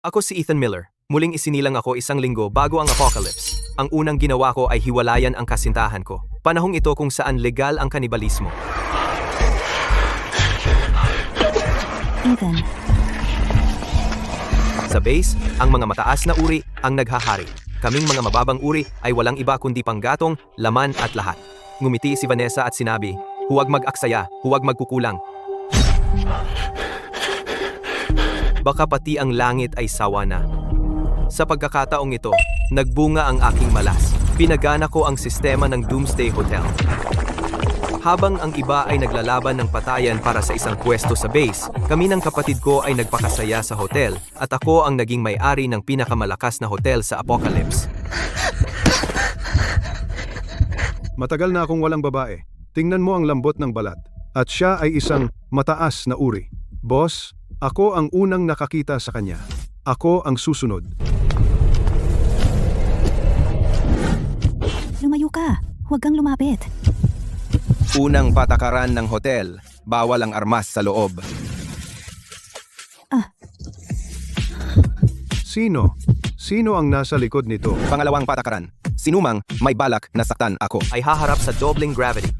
Ako si Ethan Miller. Muling isinilang ako isang linggo bago ang apocalypse. Ang unang ginawa ko ay hiwalayan ang kasintahan ko. Panahong ito kung saan legal ang kanibalismo. Ethan, Sa base, ang mga mataas na uri ang naghahari. Kaming mga mababang uri ay walang iba kundi panggatong, laman at lahat. Ngumiti si Vanessa at sinabi, "Huwag mag-aksaya, huwag magkukulang. Baka pati ang langit ay sawa na." Sa pagkakataong ito, nagbunga ang aking malas. Pinagana ko ang sistema ng Doomsday Hotel. Habang ang iba ay naglalaban ng patayan para sa isang pwesto sa base, kami ng kapatid ko ay nagpakasaya sa hotel at ako ang naging may-ari ng pinakamalakas na hotel sa Apocalypse. Matagal na akong walang babae. Tingnan mo ang lambot ng balat. At siya ay isang mataas na uri. Boss, ako ang unang nakakita sa kanya. Ako ang susunod. lumayo ka. Huwag kang lumapit. Unang patakaran ng hotel, bawal ang armas sa loob. Sino? Sino ang nasa likod nito? Pangalawang patakaran, sinumang may balak na saktan ako. Ay haharap sa doubling gravity.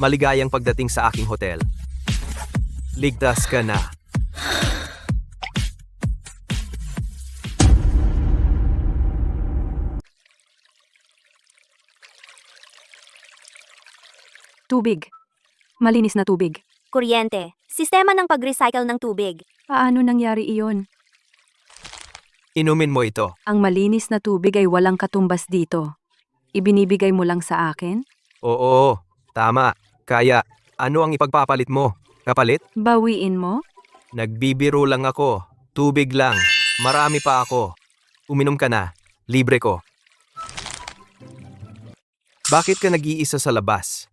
Maligayang pagdating sa aking hotel. Ligtas ka na. Tubig. Malinis na tubig. Kuryente. Sistema ng pag-recycle ng tubig. Paano nangyari iyon? Inumin mo ito. Ang malinis na tubig ay walang katumbas dito. Ibinibigay mo lang sa akin? Oo, tama. Kaya, ano ang ipagpapalit mo? Kapalit? Bawiin mo? Nagbibiro lang ako. Tubig lang. Marami pa ako. Uminom ka na. Libre ko. Bakit ka nag-iisa sa labas?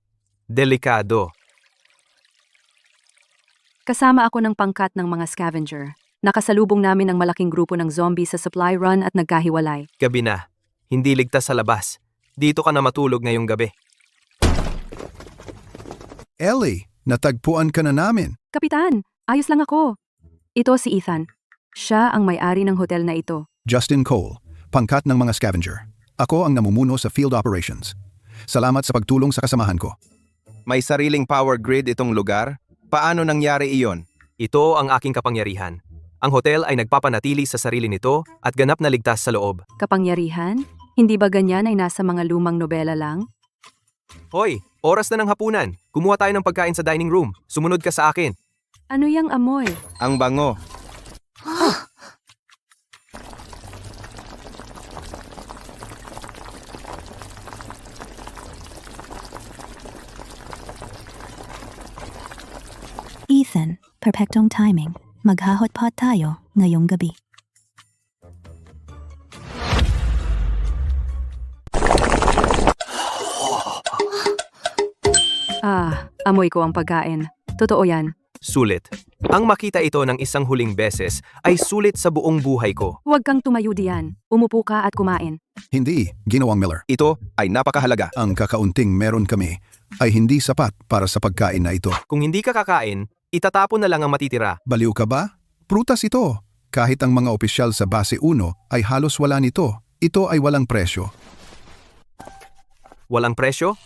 Delikado. Kasama ako ng pangkat ng mga scavenger. Nakasalubong namin ang malaking grupo ng zombie sa supply run at nagkahiwalay. Gabi na. Hindi ligtas sa labas. Dito ka na matulog ngayong gabi. Ellie, natagpuan ka na namin. Kapitan, ayos lang ako. Ito si Ethan. Siya ang may-ari ng hotel na ito. Justin Cole, pangkat ng mga scavenger. Ako ang namumuno sa field operations. Salamat sa pagtulong sa kasamahan ko. May sariling power grid itong lugar? Paano nangyari iyon? Ito ang aking kapangyarihan. Ang hotel ay nagpapanatili sa sarili nito at ganap na ligtas sa loob. Kapangyarihan? Hindi ba ganyan ay nasa mga lumang nobela lang? Hoy, oras na ng hapunan. Kumuha tayo ng pagkain sa dining room. Sumunod ka sa akin. Ano yang amoy? Ang bango. Ethan, perfectong timing. Maghahotpot tayo ngayong gabi. Amoy ko ang pagkain. Totoo yan. Sulit. Ang makita ito ng isang huling beses ay sulit sa buong buhay ko. Huwag kang tumayo diyan. Umupo ka at kumain. Hindi, Ginawang Miller. Ito ay napakahalaga. Ang kakaunting meron kami ay hindi sapat para sa pagkain na ito. Kung hindi ka kakain, itatapon na lang ang matitira. Baliw ka ba? Prutas ito. Kahit ang mga opisyal sa base 1 ay halos wala nito. Ito ay walang presyo. Walang presyo?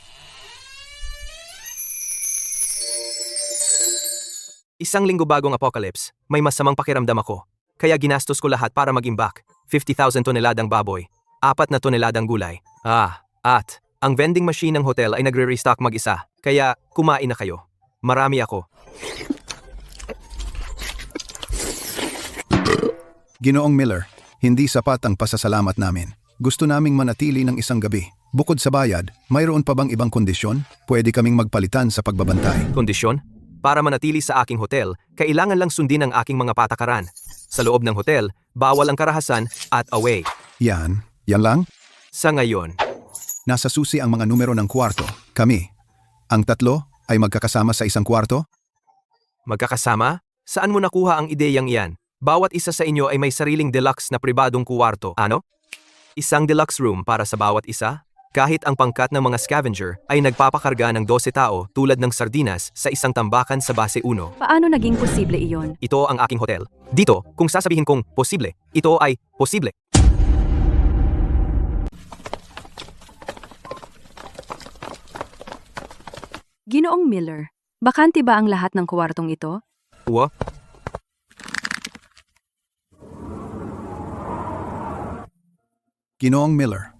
Isang linggo bagong apocalypse, may masamang pakiramdam ako. Kaya ginastos ko lahat para mag-imbak. 50,000 toneladang baboy, 4 na toneladang gulay. At ang vending machine ng hotel ay nagre-restock mag-isa. Kaya kumain na kayo. Marami ako. Ginoong Miller, hindi sapat ang pasasalamat namin. Gusto naming manatili ng isang gabi. Bukod sa bayad, mayroon pa bang ibang kondisyon? Pwede kaming magpalitan sa pagbabantay. Kondisyon? Para manatili sa aking hotel, kailangan lang sundin ang aking mga patakaran. Sa loob ng hotel, bawal ang karahasan at away. Yan lang? Sa ngayon, Nasa susi ang mga numero ng kwarto. Kami. Ang 3 ay magkakasama sa isang kwarto? magkakasama? Saan mo nakuha ang ideyang iyan? Bawat isa sa inyo ay may sariling deluxe na pribadong kuwarto. Ano? Isang deluxe room para sa bawat isa? Kahit ang pangkat ng mga scavenger ay nagpapakarga ng 12 tao tulad ng sardinas sa isang tambakan sa base 1. Paano naging posible iyon? Ito ang aking hotel. Dito, kung sasabihin kong posible, ito ay posible. Ginoong Miller, bakante ba ang lahat ng kwartong ito? Wa? Ginoong Miller,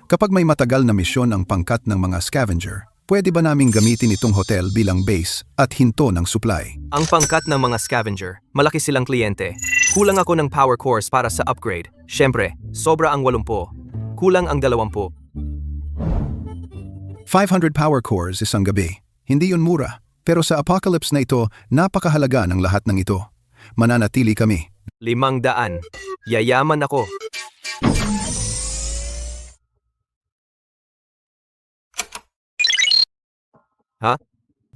kapag may matagal na misyon ang pangkat ng mga scavenger, pwede ba naming gamitin itong hotel bilang base at hinto ng supply? Ang pangkat ng mga scavenger, malaki silang kliyente. Kulang ako ng power cores para sa upgrade. Siyempre, sobra ang 80. Kulang ang 20. 500 power cores isang gabi. Hindi yun mura. Pero sa apocalypse na ito, napakahalaga ng lahat ng ito. Mananatili kami. 500. Yayaman ako.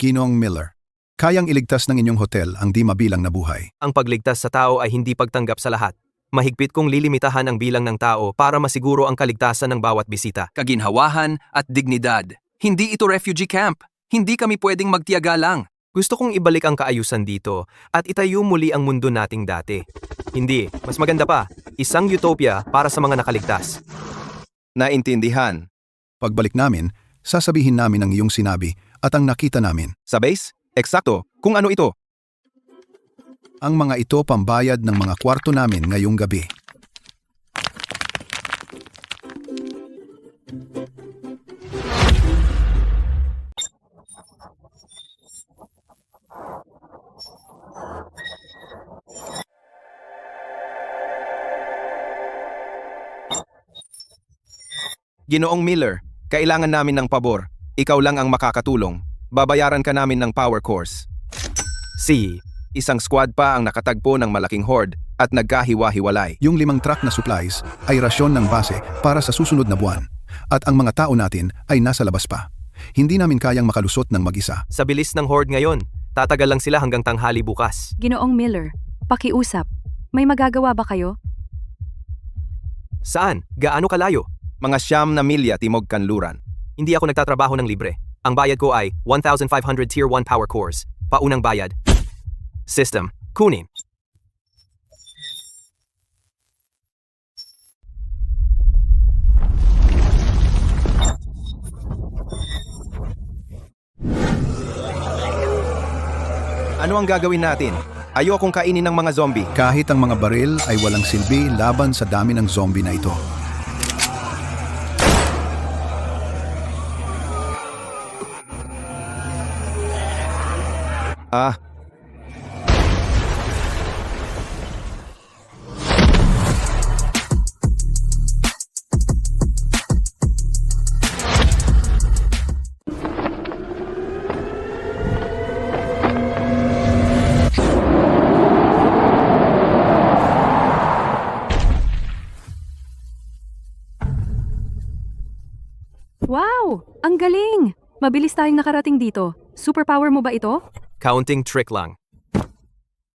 Ginoong Miller, kayang iligtas ng inyong hotel ang di mabilang na buhay. Ang pagligtas sa tao ay hindi pagtanggap sa lahat. Mahigpit kong lilimitahan ang bilang ng tao para masiguro ang kaligtasan ng bawat bisita. Kaginhawahan at dignidad. Hindi ito refugee camp. Hindi kami pwedeng magtiyaga lang. Gusto kong ibalik ang kaayusan dito at itayo muli ang mundo nating dati. Hindi, mas maganda pa, isang utopia para sa mga nakaligtas. Naintindihan. Pagbalik namin, sasabihin namin ang iyong sinabi at ang nakita namin. Sa base? Eksakto. Kung ano ito? Ang mga ito pambayad ng mga kwarto namin ngayong gabi. Ginoong Miller, kailangan namin ng pabor. Ikaw lang ang makakatulong. Babayaran ka namin ng power cores. Isang squad pa ang nakatagpo ng malaking horde at nagkahiwa-hiwalay. Yung 5 truck na supplies ay rasyon ng base para sa susunod na buwan. At ang mga tao natin ay nasa labas pa. Hindi namin kayang makalusot ng mag-isa. Sa bilis ng horde ngayon, tatagal lang sila hanggang tanghali bukas. Ginoong Miller, pakiusap. May magagawa ba kayo? Saan? Gaano kalayo? Mga 9 na milya timog kanluran. Hindi ako nagtatrabaho ng libre. Ang bayad ko ay 1,500 Tier 1 power cores. Paunang bayad. System. Kunin. Ano ang gagawin natin? Ayokong kainin ng mga zombie. Kahit ang mga baril ay walang silbi laban sa dami ng zombie na ito. Wow! Ang galing! Mabilis tayong nakarating dito. Superpower mo ba ito? Counting trick lang.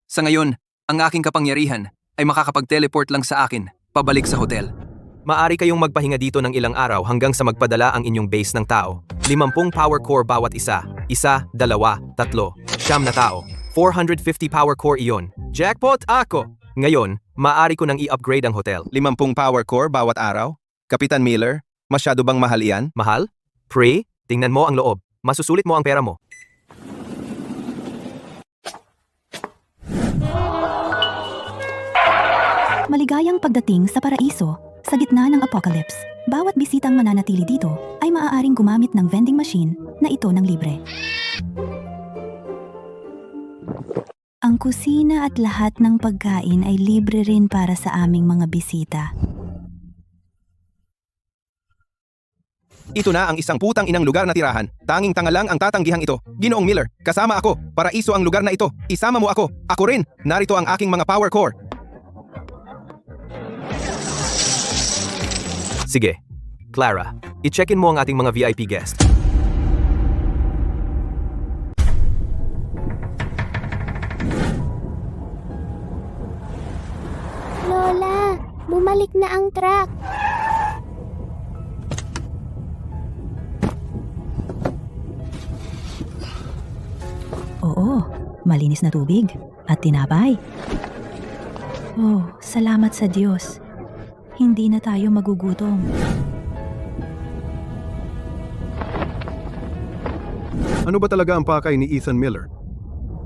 Sa ngayon, ang aking kapangyarihan ay makakapag-teleport lang sa akin, pabalik sa hotel. Maari kayong magpahinga dito ng ilang araw hanggang sa magpadala ang inyong base ng tao. 50 power core bawat isa. 1, 2, 3, 9 na tao. 450 power core iyon. Jackpot ako! Ngayon, maari ko nang i-upgrade ang hotel. 50 power core bawat araw? Kapitan Miller, masyado bang mahal iyan? Mahal? Pre, tingnan mo ang loob. Masusulit mo ang pera mo. Maligayang pagdating sa paraiso, sa gitna ng apocalypse. Bawat bisitang mananatili dito ay maaaring gumamit ng vending machine na ito ng libre. Ang kusina at lahat ng pagkain ay libre rin para sa aming mga bisita. Ito na ang isang putang inang lugar na tirahan. Tanging tanga lang ang tatanggihang ito. Ginoong Miller, kasama ako. Paraiso ang lugar na ito. Isama mo ako. Ako rin. Narito ang aking mga power core. Sige. Clara, i-check-in mo ang ating mga VIP guest. Lola, bumalik na ang truck. Oo, malinis na tubig at tinapay. Oh, salamat sa Diyos. Hindi na tayo magugutom. Ano ba talaga ang pakay ni Ethan Miller?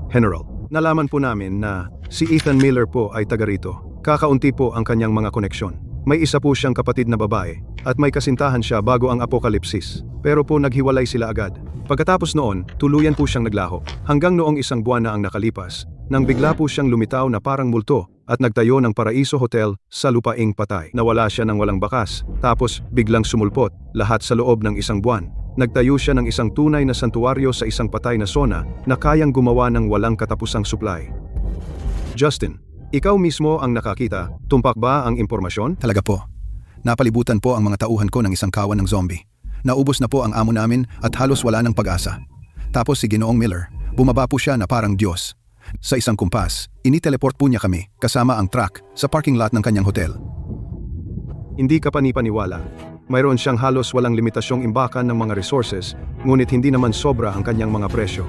General, nalaman po namin na si Ethan Miller po ay taga rito. Kakaunti po ang kanyang mga koneksyon. May isa po siyang kapatid na babae at may kasintahan siya bago ang apokalipsis. Pero po naghiwalay sila agad. Pagkatapos noon, tuluyan po siyang naglaho. Hanggang noong isang buwan na ang nakalipas, nang bigla po siyang lumitaw na parang multo at nagtayo ng Paraiso Hotel sa lupaing patay. Nawala siya ng walang bakas, tapos biglang sumulpot, lahat sa loob ng isang buwan. Nagtayo siya ng isang tunay na santuwaryo sa isang patay na zona na kayang gumawa ng walang katapusang supply. Justin, ikaw mismo ang nakakita, tumpak ba ang impormasyon? Talaga po. Napalibutan po ang mga tauhan ko ng isang kawan ng zombie. Naubos na po ang amo namin at halos wala ng pag-asa. Tapos si Ginoong Miller, bumaba po siya na parang Diyos. Sa isang kumpas, initeleport po niya kami kasama ang truck sa parking lot ng kanyang hotel. Hindi ka panipaniwala. Mayroon siyang halos walang limitasyong imbakan ng mga resources, ngunit hindi naman sobra ang kanyang mga presyo.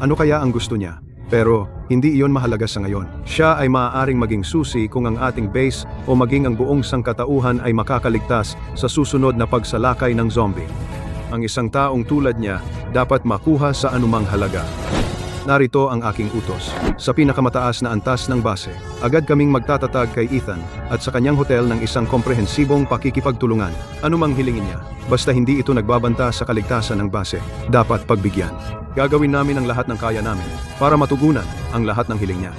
Ano kaya ang gusto niya? Pero hindi iyon mahalaga sa ngayon. Siya ay maaaring maging susi kung ang ating base o maging ang buong sangkatauhan ay makakaligtas sa susunod na pagsalakay ng zombie. Ang isang taong tulad niya dapat makuha sa anumang halaga. Narito ang aking utos. Sa pinakamataas na antas ng base, agad kaming magtatatag kay Ethan at sa kanyang hotel ng isang komprehensibong pakikipagtulungan. Anumang hilingin niya, basta hindi ito nagbabanta sa kaligtasan ng base, dapat pagbigyan. Gagawin namin ang lahat ng kaya namin para matugunan ang lahat ng hiling niya.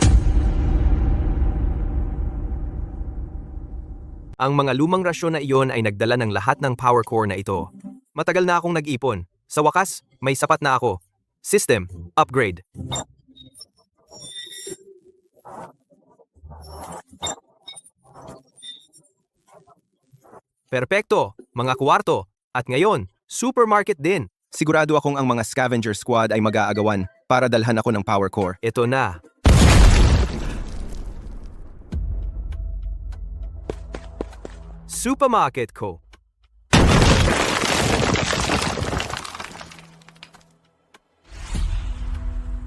Ang mga lumang rasyon na iyon ay nagdala ng lahat ng power core na ito. Matagal na akong nag-ipon. Sa wakas, may sapat na ako. System, upgrade. Perpekto, mga kwarto. At ngayon, supermarket din. Sigurado akong ang mga scavenger squad ay mag-aagawan para dalhan ako ng power core. Ito na. Supermarket ko.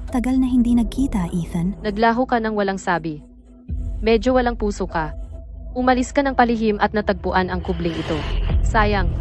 Tagal na hindi nagkita, Ethan. Naglaho ka ng walang sabi. Medyo walang puso ka. Umalis ka ng palihim at natagpuan ang kubling ito. Sayang,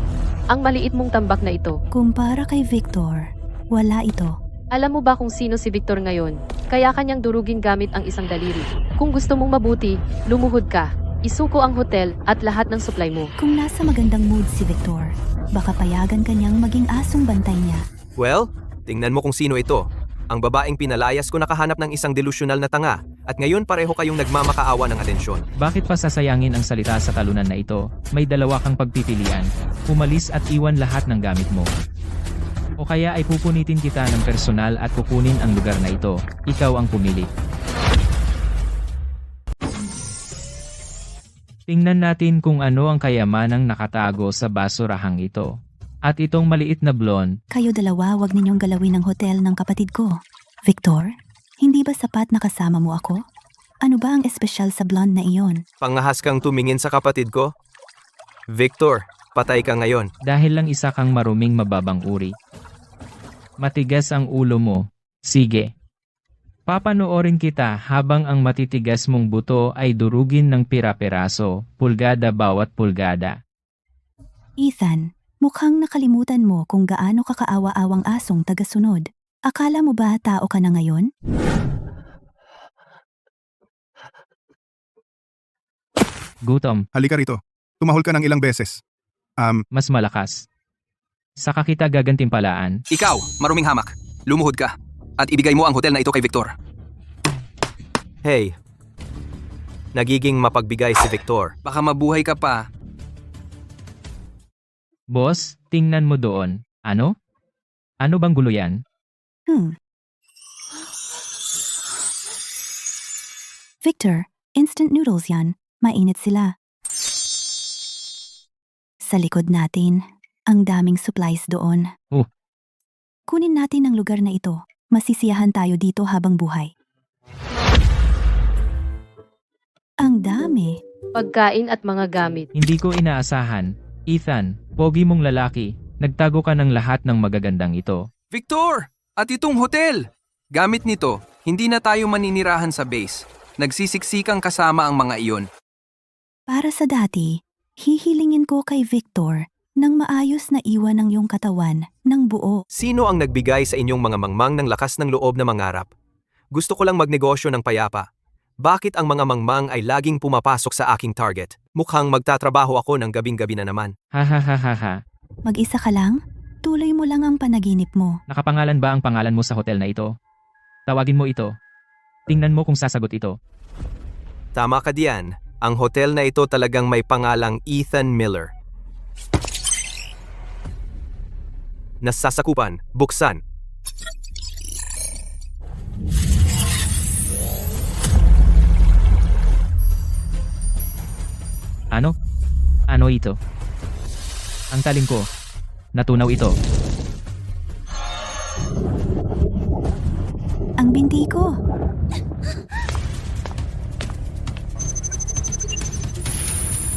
ang maliit mong tambak na ito. Kumpara kay Victor, wala ito. Alam mo ba kung sino si Victor ngayon? Kaya kanyang durugin gamit ang isang daliri. Kung gusto mong mabuti, lumuhod ka. Isuko ang hotel at lahat ng supply mo. Kung nasa magandang mood si Victor, baka payagan kanyang maging asong bantay niya. Well, tingnan mo kung sino ito. Ang babaeng pinalayas ko nakahanap ng isang delusyonal na tanga at ngayon pareho kayong nagmamakaawa ng atensyon. Bakit pa sasayangin ang salita sa talunan na ito? May dalawa kang pagpipilian. Umalis at iwan lahat ng gamit mo. O kaya ay pupunitin kita ng personal at kukunin ang lugar na ito. Ikaw ang pumili. Tingnan natin kung ano ang kayamanang nakatago sa basurahang ito. At itong maliit na blonde, Kayo dalawa, wag ninyong galawin ang hotel ng kapatid ko. Victor, hindi ba sapat na kasama mo ako? Ano ba ang espesyal sa blonde na iyon? Pangahas kang tumingin sa kapatid ko? Victor, patay ka ngayon. dahil lang isa kang maruming mababang uri. Matigas ang ulo mo. Sige. Papanoorin kita habang ang matitigas mong buto ay durugin ng pira-piraso, pulgada bawat pulgada. Ethan, mukhang nakalimutan mo kung gaano kakaawa-awang asong tagasunod. Akala mo ba tao ka na ngayon? Gutom, Halika rito. Tumahol ka ng ilang beses. mas malakas. Saka kita gagantimpalaan. Ikaw, maruming hamak. Lumuhod ka. At ibigay mo ang hotel na ito kay Victor. Hey, nagiging mapagbigay si Victor. Baka mabuhay ka pa. Boss, tingnan mo doon. Ano? Ano bang gulo yan? Victor, instant noodles yan. Mainit sila. Sa likod natin, ang daming supplies doon. Oh. Kunin natin ang lugar na ito. Masisiyahan tayo dito habang buhay. Ang dami. Pagkain at mga gamit. Hindi ko inaasahan. Ethan, pogi mong lalaki, nagtago ka ng lahat ng magagandang ito. Victor! At itong hotel! Gamit nito, hindi na tayo maninirahan sa base. Nagsisiksikang kasama ang mga iyon. Para sa dati, hihilingin ko kay Victor nang maayos na iwan ng iyong katawan ng buo. Sino ang nagbigay sa inyong mga mangmang ng lakas ng loob na mangarap? Gusto ko lang magnegosyo ng payapa. Bakit ang mga mangmang ay laging pumapasok sa aking target? Mukhang magtatrabaho ako ng gabing-gabi na naman. Ha ha ha ha ha. Mag-isa ka lang? Tuloy mo lang ang panaginip mo. Nakapangalan ba ang pangalan mo sa hotel na ito? Tawagin mo ito. Tingnan mo kung sasagot ito. Tama ka diyan. Ang hotel na ito talagang may pangalang Ethan Miller. Nasasakupan, buksan. Ano? Ano ito? Ang talim ko. Natunaw ito. Ang binti ko.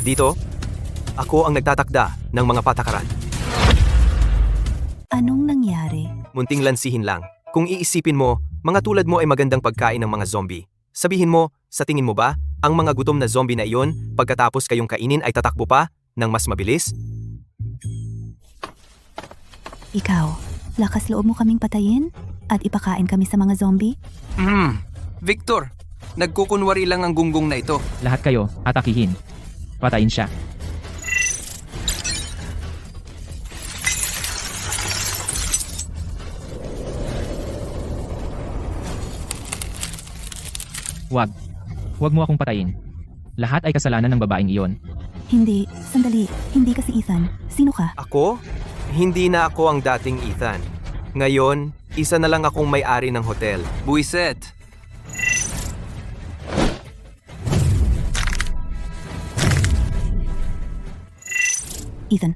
Dito, ako ang nagtatakda ng mga patakaran. Anong nangyari? Munting lansihin lang. Kung iisipin mo, mga tulad mo ay magandang pagkain ng mga zombie. Sabihin mo, sa tingin mo ba, ang mga gutom na zombie na iyon, pagkatapos kayong kainin ay tatakbo pa ng mas mabilis? Ikaw, lakas loob mo kaming patayin at ipakain kami sa mga zombie? Victor, nagkukunwari lang ang gunggong na ito. Lahat kayo, atakihin. Patayin siya. Wag. Wag mo akong patayin. Lahat ay kasalanan ng babaeng iyon. Hindi, sandali. Hindi ka si Ethan. Sino ka? Ako? Hindi na ako ang dating Ethan. Ngayon, isa na lang akong may-ari ng hotel. Buiset. Ethan,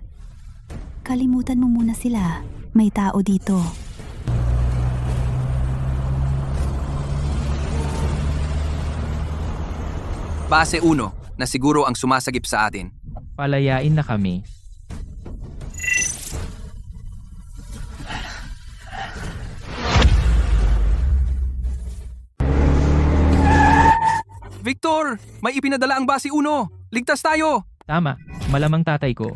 kalimutan mo muna sila. May tao dito. Base 1, na siguro ang sumasagip sa atin. Palayain na kami. Victor, may ipinadala ang base 1. Ligtas tayo! Tama, malamang tatay ko.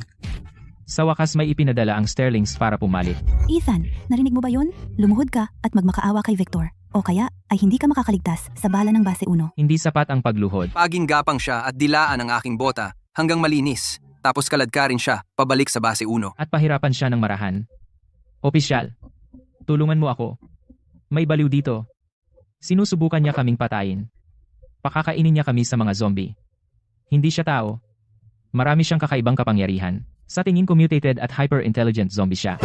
Sa wakas may ipinadala ang Sterlings para pumalit. Ethan, narinig mo ba yun? Lumuhod ka at magmakaawa kay Victor. O kaya ay hindi ka makakaligtas sa bala ng base 1. Hindi sapat ang pagluhod. Paging gapang siya at dilaan ang aking bota hanggang malinis. Tapos kaladkarin siya pabalik sa base 1. At pahirapan siya ng marahan. Opisyal, tulungan mo ako. May baliw dito. Sinusubukan niya kaming patayin. Pakakainin niya kami sa mga zombie. Hindi siya tao. Marami siyang kakaibang kapangyarihan. Sa tingin ko mutated at hyper-intelligent zombie siya.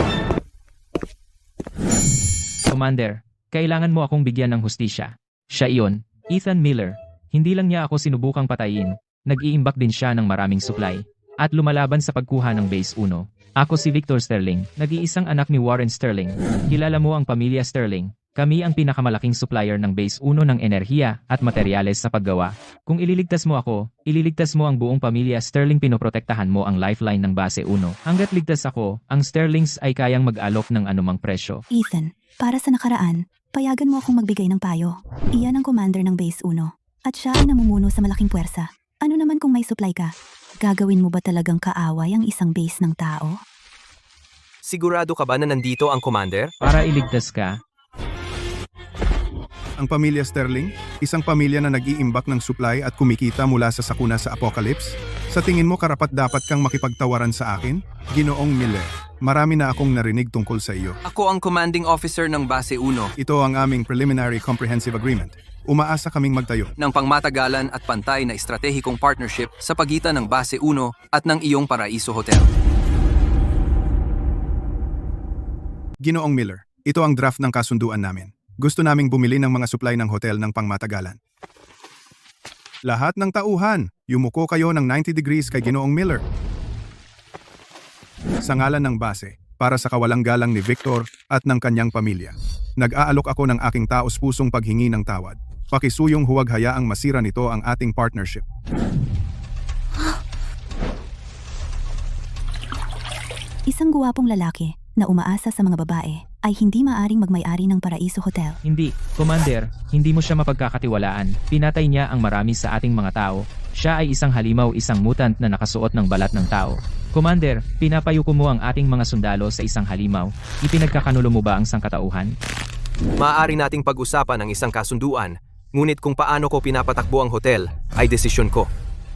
Commander, kailangan mo akong bigyan ng hustisya. Siya iyon, Ethan Miller. Hindi lang niya ako sinubukang patayin, nag-iimbak din siya ng maraming supply. At lumalaban sa pagkuha ng base 1. Ako si Victor Sterling, nag-iisang anak ni Warren Sterling. Kilala mo ang pamilya Sterling. Kami ang pinakamalaking supplier ng base 1 ng enerhiya at materyales sa paggawa. Kung ililigtas mo ako, ililigtas mo ang buong pamilya Sterling. Pinoprotektahan mo ang lifeline ng base 1. Hanggat ligtas ako, ang Sterlings ay kayang mag-alok ng anumang presyo. Ethan, para sa nakaraan, payagan mo akong magbigay ng payo. Iyan ang commander ng base 1. At siya ay namumuno sa malaking puwersa. Ano naman kung may supply ka? Gagawin mo ba talagang kaaway ang isang base ng tao? Sigurado ka ba na nandito ang commander? Para iligtas ka, Ang pamilya Sterling, isang pamilya na nag-iimbak ng supply at kumikita mula sa sakuna sa Apocalypse. Sa tingin mo karapat-dapat kang makipagtawaran sa akin? Ginoong Miller, marami na akong narinig tungkol sa iyo. Ako ang commanding officer ng base 1 Ito ang aming preliminary comprehensive agreement. Umaasa kaming magtayo. ng pangmatagalan at pantay na estratehikong partnership sa pagitan ng base 1 at ng iyong Paraiso Hotel. Ginoong Miller, ito ang draft ng kasunduan namin. Gusto naming bumili ng mga supply ng hotel ng pangmatagalan. Lahat ng tauhan, yumuko kayo ng 90 degrees kay Ginoong Miller. Sa ngalan ng base, para sa kawalang galang ni Victor at ng kanyang pamilya. Nag-aalok ako ng aking taos-pusong paghingi ng tawad. Pakisuyong huwag hayaang masira nito ang ating partnership. Isang guwapong lalaki na umaasa sa mga babae ay hindi maaring magmay-ari ng Paraiso Hotel. Hindi, Commander, hindi mo siya mapagkakatiwalaan. Pinatay niya ang marami sa ating mga tao. Siya ay isang halimaw, isang mutant na nakasuot ng balat ng tao. Commander, pinapayuko mo ang ating mga sundalo sa isang halimaw. Ipinagkakanulo mo ba ang sangkatauhan? Maaari nating pag-usapan ang isang kasunduan, ngunit kung paano ko pinapatakbo ang hotel ay desisyon ko.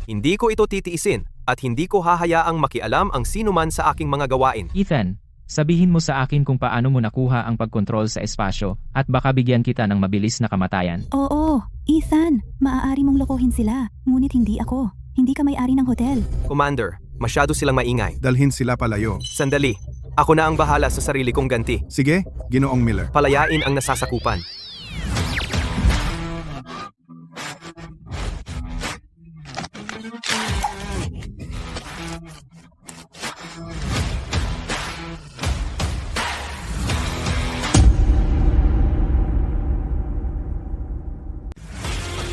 Hindi ko ito titiisin at hindi ko hahayaang makialam ang sinuman sa aking mga gawain. Ethan, sabihin mo sa akin kung paano mo nakuha ang pagkontrol sa espasyo at baka bigyan kita ng mabilis na kamatayan. Oo, Ethan, maaari mong lokohin sila, ngunit hindi ako. Hindi ka may-ari ng hotel. Commander, masyado silang maingay. Dalhin sila palayo. Sandali, ako na ang bahala sa sarili kong ganti. Sige, Ginoong Miller. Palayain ang nasasakupan.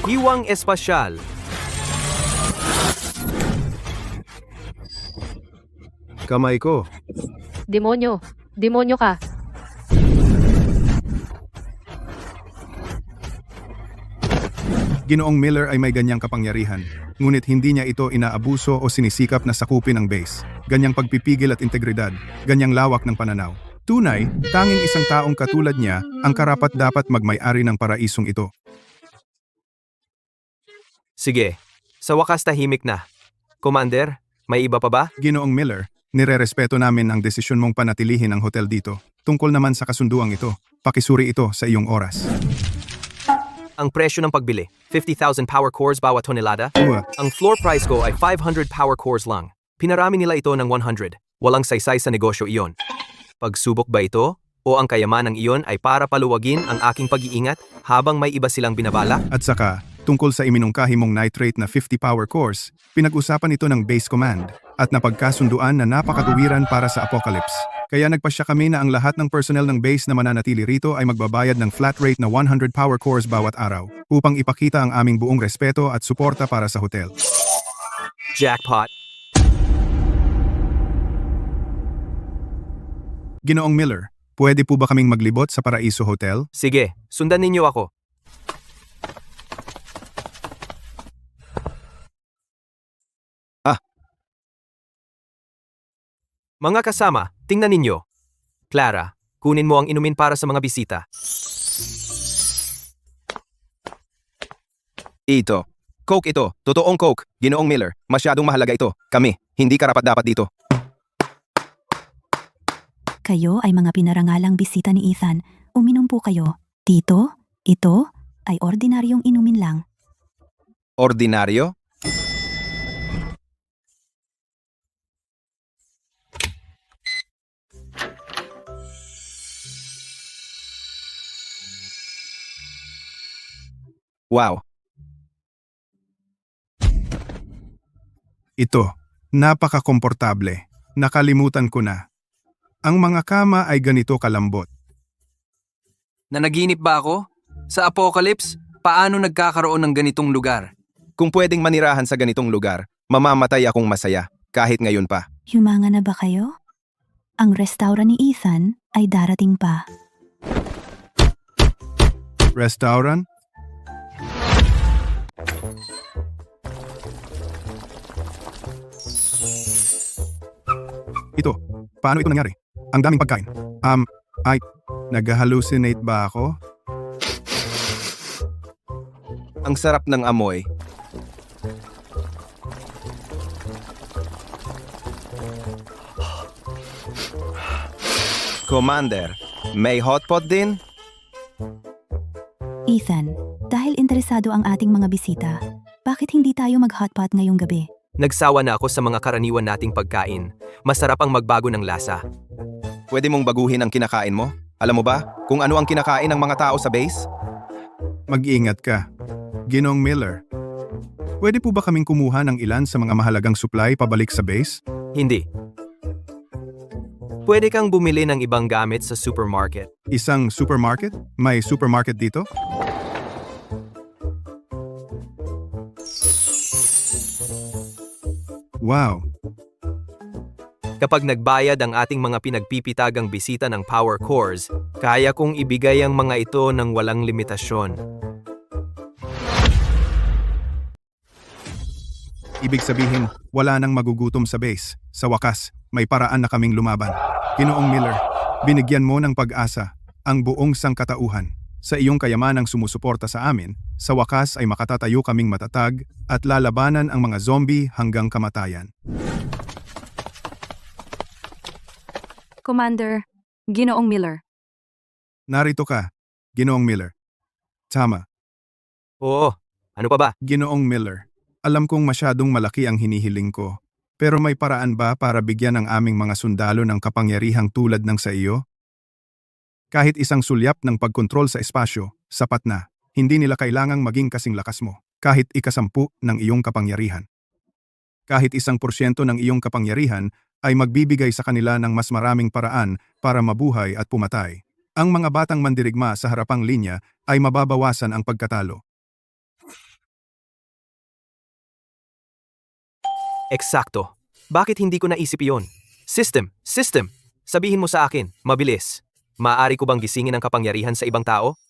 Hiwang Espasyal. Kamay ko. Demonyo! Demonyo ka! Ginoong Miller ay may ganyang kapangyarihan, ngunit hindi niya ito inaabuso o sinisikap na sakupin ang base. Ganyang pagpipigil at integridad, ganyang lawak ng pananaw. Tunay, tanging isang taong katulad niya ang karapat-dapat magmay-ari ng paraisong ito. Sige, sa wakas tahimik na. Commander, may iba pa ba? Ginoong Miller, nirerespeto namin ang desisyon mong panatilihin ang hotel dito. Tungkol naman sa kasunduang ito, pakisuri ito sa iyong oras. Ang presyo ng pagbili, 50,000 power cores bawat tonelada. Uwa, Ang floor price ko ay 500 power cores lang. Pinarami nila ito ng 100. Walang saysay sa negosyo iyon. Pagsubok ba ito? O ang kayamanang iyon ay para paluwagin ang aking pag-iingat habang may iba silang binabala? At saka, tungkol sa iminungkahi mong nitrate na 50 power cores, pinag-usapan ito ng base command at napagkasunduan na napakatuwiran para sa Apocalypse. Kaya nagpasya kami na ang lahat ng personnel ng base na mananatili rito ay magbabayad ng flat rate na 100 power cores bawat araw upang ipakita ang aming buong respeto at suporta para sa hotel. Jackpot! Ginoong Miller, pwede po ba kaming maglibot sa Paraiso Hotel? Sige, sundan ninyo ako. Mga kasama, tingnan ninyo. Clara, kunin mo ang inumin para sa mga bisita. Ito. Coke ito. Totoong Coke. Ginoong Miller. Masyadong mahalaga ito. Kami. Hindi karapat-dapat dito. Kayo ay mga pinarangalang bisita ni Ethan. Uminom po kayo. Tito, ito ay ordinaryong inumin lang. Ordinaryo? Wow. Ito, napaka-komportable. Nakalimutan ko na. Ang mga kama ay ganito kalambot. Nanaginip ba ako? Sa Apocalypse, paano nagkakaroon ng ganitong lugar? Kung pwedeng manirahan sa ganitong lugar, mamamatay akong masaya, kahit ngayon pa. Humanga na ba kayo? Ang restaurant ni Ethan ay darating pa. Restaurant? Ito, paano ito nangyari? Ang daming pagkain. Nag-hallucinate ba ako? Ang sarap ng amoy. Commander, may hotpot din? Ethan, dahil interesado ang ating mga bisita, bakit hindi tayo mag-hotpot ngayong gabi? Nagsawa na ako sa mga karaniwan nating pagkain. Masarap ang magbago ng lasa. Pwede mong baguhin ang kinakain mo? Alam mo ba kung ano ang kinakain ng mga tao sa base? Mag-iingat ka. Ginoong Miller, pwede po ba kaming kumuha ng ilan sa mga mahalagang supply pabalik sa base? Hindi. Pwede kang bumili ng ibang gamit sa supermarket. Isang supermarket? May supermarket dito? Wow, Kapag nagbayad ang ating mga pinagpipitagang bisita ng power cores, kaya kong ibigay ang mga ito ng walang limitasyon. Ibig sabihin, wala nang magugutom sa base. Sa wakas, may paraan na kaming lumaban. Ginoong Miller, binigyan mo ng pag-asa ang buong sangkatauhan. Sa iyong kayamanang sumusuporta sa amin, sa wakas ay makatatayo kaming matatag at lalabanan ang mga zombie hanggang kamatayan. Commander, Ginoong Miller. Narito ka, Ginoong Miller. Tama, Oo, ano pa ba? Ginoong Miller. Alam kong masyadong malaki ang hinihiling ko, pero may paraan ba para bigyan ang aming mga sundalo ng kapangyarihang tulad ng sa iyo? Kahit isang sulyap ng pagkontrol sa espasyo, sapat na. Hindi nila kailangang maging kasing lakas mo, kahit 10% ng iyong kapangyarihan. Kahit 1% ng iyong kapangyarihan ay magbibigay sa kanila ng mas maraming paraan para mabuhay at pumatay. Ang mga batang mandirigma sa harapang linya ay mababawasan ang pagkatalo. Eksakto. Bakit hindi ko naisip iyon? System! Sabihin mo sa akin, mabilis. Maaari ko bang gisingin ang kapangyarihan sa ibang tao?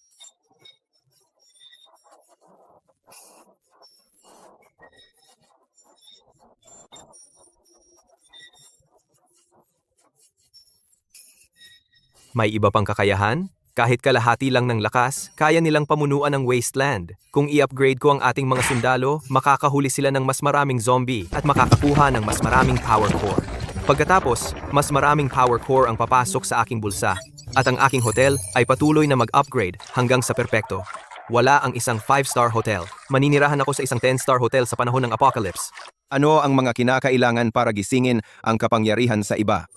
May iba pang kakayahan? Kahit kalahati lang ng lakas, kaya nilang pamunuan ang wasteland. Kung i-upgrade ko ang ating mga sundalo, makakahuli sila ng mas maraming zombie at makakakuha ng mas maraming power core. Pagkatapos, mas maraming power core ang papasok sa aking bulsa. At ang aking hotel ay patuloy na mag-upgrade hanggang sa perpekto. Wala ang isang 5-star hotel. Maninirahan ako sa isang 10-star hotel sa panahon ng apocalypse. Ano ang mga kinakailangan para gisingin ang kapangyarihan sa iba?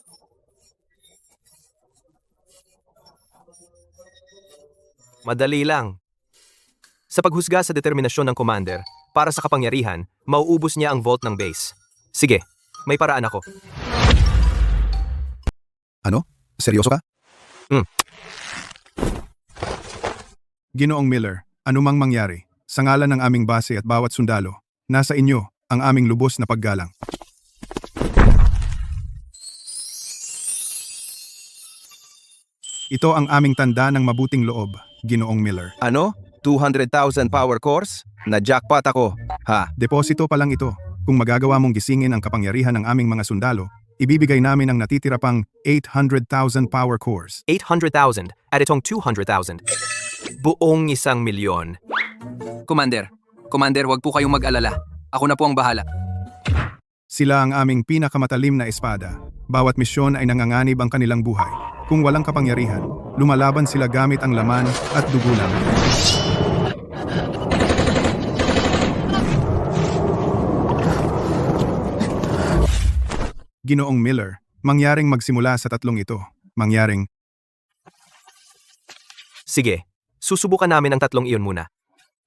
Madali lang. Sa paghusga sa determinasyon ng commander, para sa kapangyarihan, mauubos niya ang vault ng base. Sige, may paraan ako. Ano? Seryoso ka? Ginoong Miller, anumang mangyari, sa ngalan ng aming base at bawat sundalo, nasa inyo ang aming lubos na paggalang. Ito ang aming tanda ng mabuting loob, Ginoong Miller. Ano? 200,000 power cores? Na-jackpot ako. Ha? Deposito pa lang ito. Kung magagawa mong gisingin ang kapangyarihan ng aming mga sundalo, ibibigay namin ang natitira pang 800,000 power cores. 800,000 at itong 200,000. Buong 1,000,000. Commander, wag po kayong mag-alala. Ako na po ang bahala. Sila ang aming pinakamatalim na espada. Bawat misyon ay nanganganib ang kanilang buhay. Kung walang kapangyarihan, lumalaban sila gamit ang laman at dugo namin. Ginoong Miller, mangyaring magsimula sa tatlong ito. Mangyaring, Sige, susubukan namin ang tatlong iyon muna.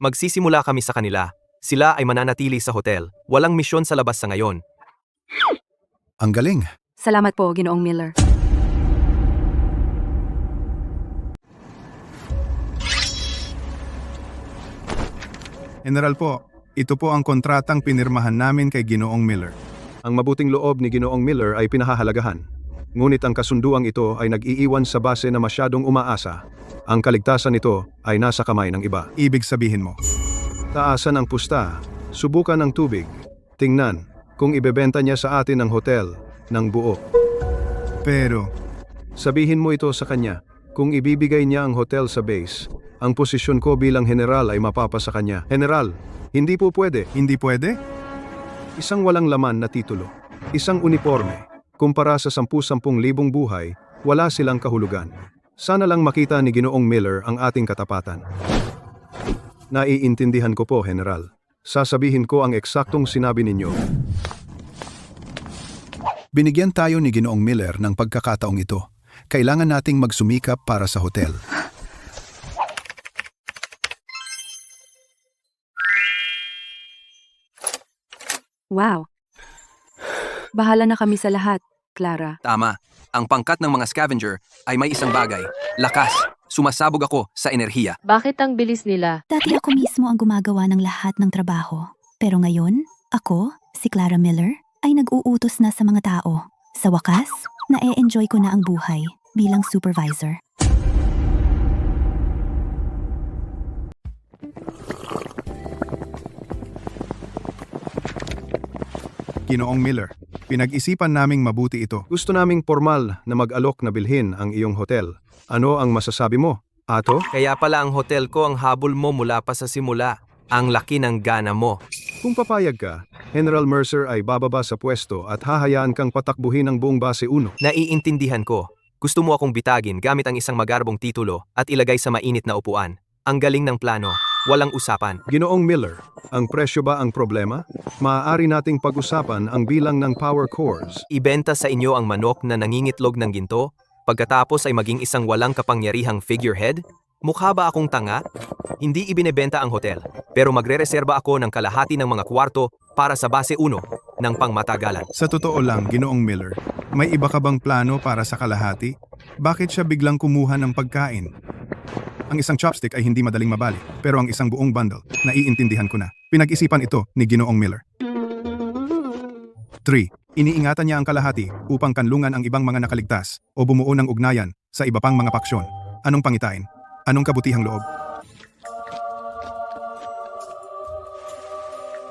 Magsisimula kami sa kanila. Sila ay mananatili sa hotel. Walang misyon sa labas sa ngayon. ang galing. Salamat po, Ginoong Miller. General po, ito po ang kontratang pinirmahan namin kay Ginoong Miller. Ang mabuting loob ni Ginoong Miller ay pinahahalagahan. Ngunit ang kasunduang ito ay nag-iiwan sa base na masyadong umaasa. Ang kaligtasan nito ay nasa kamay ng iba. Ibig sabihin mo, Taasan ang pusta, subukan ang tubig. Tingnan kung ibebenta niya sa atin ang hotel ng buo. pero Sabihin mo ito sa kanya. Kung ibibigay niya ang hotel sa base, ang posisyon ko bilang general ay mapapa sa kanya. General, hindi po pwede. hindi pwede? Isang walang laman na titulo. Isang uniforme. Kumpara sa 10,000 buhay, wala silang kahulugan. Sana lang makita ni Ginoong Miller ang ating katapatan. Naiintindihan ko po, General. Sasabihin ko ang eksaktong sinabi ninyo. Binigyan tayo ni Ginoong Miller ng pagkakataong ito. Kailangan nating magsumikap para sa hotel. Wow. Bahala na kami sa lahat, Clara. Tama. Ang pangkat ng mga scavenger ay may isang bagay. Lakas. Sumasabog ako sa enerhiya. Bakit ang bilis nila? Dati ako mismo ang gumagawa ng lahat ng trabaho. Pero ngayon, ako, si Clara Miller, ay nag-uutos na sa mga tao. Sa wakas, na-e-enjoy ko na ang buhay bilang supervisor. Ginoong Miller, pinag-isipan naming mabuti ito. Gusto naming formal na mag-alok na bilhin ang iyong hotel. Ano ang masasabi mo, Ato? Kaya pala ang hotel ko ang habol mo mula pa sa simula. Ang laki ng gana mo. Kung papayag ka, General Mercer ay bababa sa pwesto at hahayaan kang patakbuhin ang buong base 1. Naiintindihan ko. Gusto mo akong bitagin gamit ang isang magarbong titulo at ilagay sa mainit na upuan. Ang galing ng plano. Walang usapan. Ginoong Miller, ang presyo ba ang problema? Maaari nating pag-usapan ang bilang ng power cores. Ibenta sa inyo ang manok na nangingitlog ng ginto, pagkatapos ay maging isang walang kapangyarihang figurehead? Mukha ba akong tanga? Hindi ibinebenta ang hotel, pero magrereserba ako ng kalahati ng mga kwarto para sa base 1 ng pangmatagalan. Sa totoo lang, Ginoong Miller, may iba ka bang plano para sa kalahati? Bakit siya biglang kumuha ng pagkain? Ang isang chopstick ay hindi madaling mabali, pero ang isang buong bundle, naiintindihan ko na. Pinag-isipan ito ni Ginoong Miller. 3. Iniingatan niya ang kalahati upang kanlungan ang ibang mga nakaligtas o bumuo ng ugnayan sa iba pang mga paksyon. Anong pangitain? Anong kabutihang loob?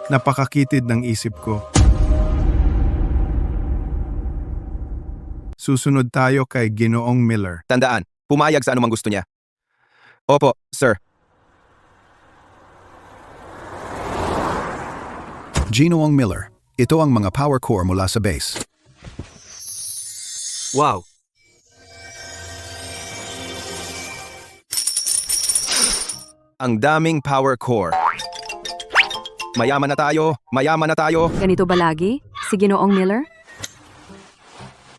Napakakitid ng isip ko. Susunod tayo kay Ginoong Miller. Tandaan, pumayag sa anumang gusto niya. Opo, sir. Ginoong Miller, ito ang mga power core mula sa base. Wow! Ang daming power core. Mayaman na tayo, mayaman na tayo. Ganito ba lagi? Si Ginoong Miller?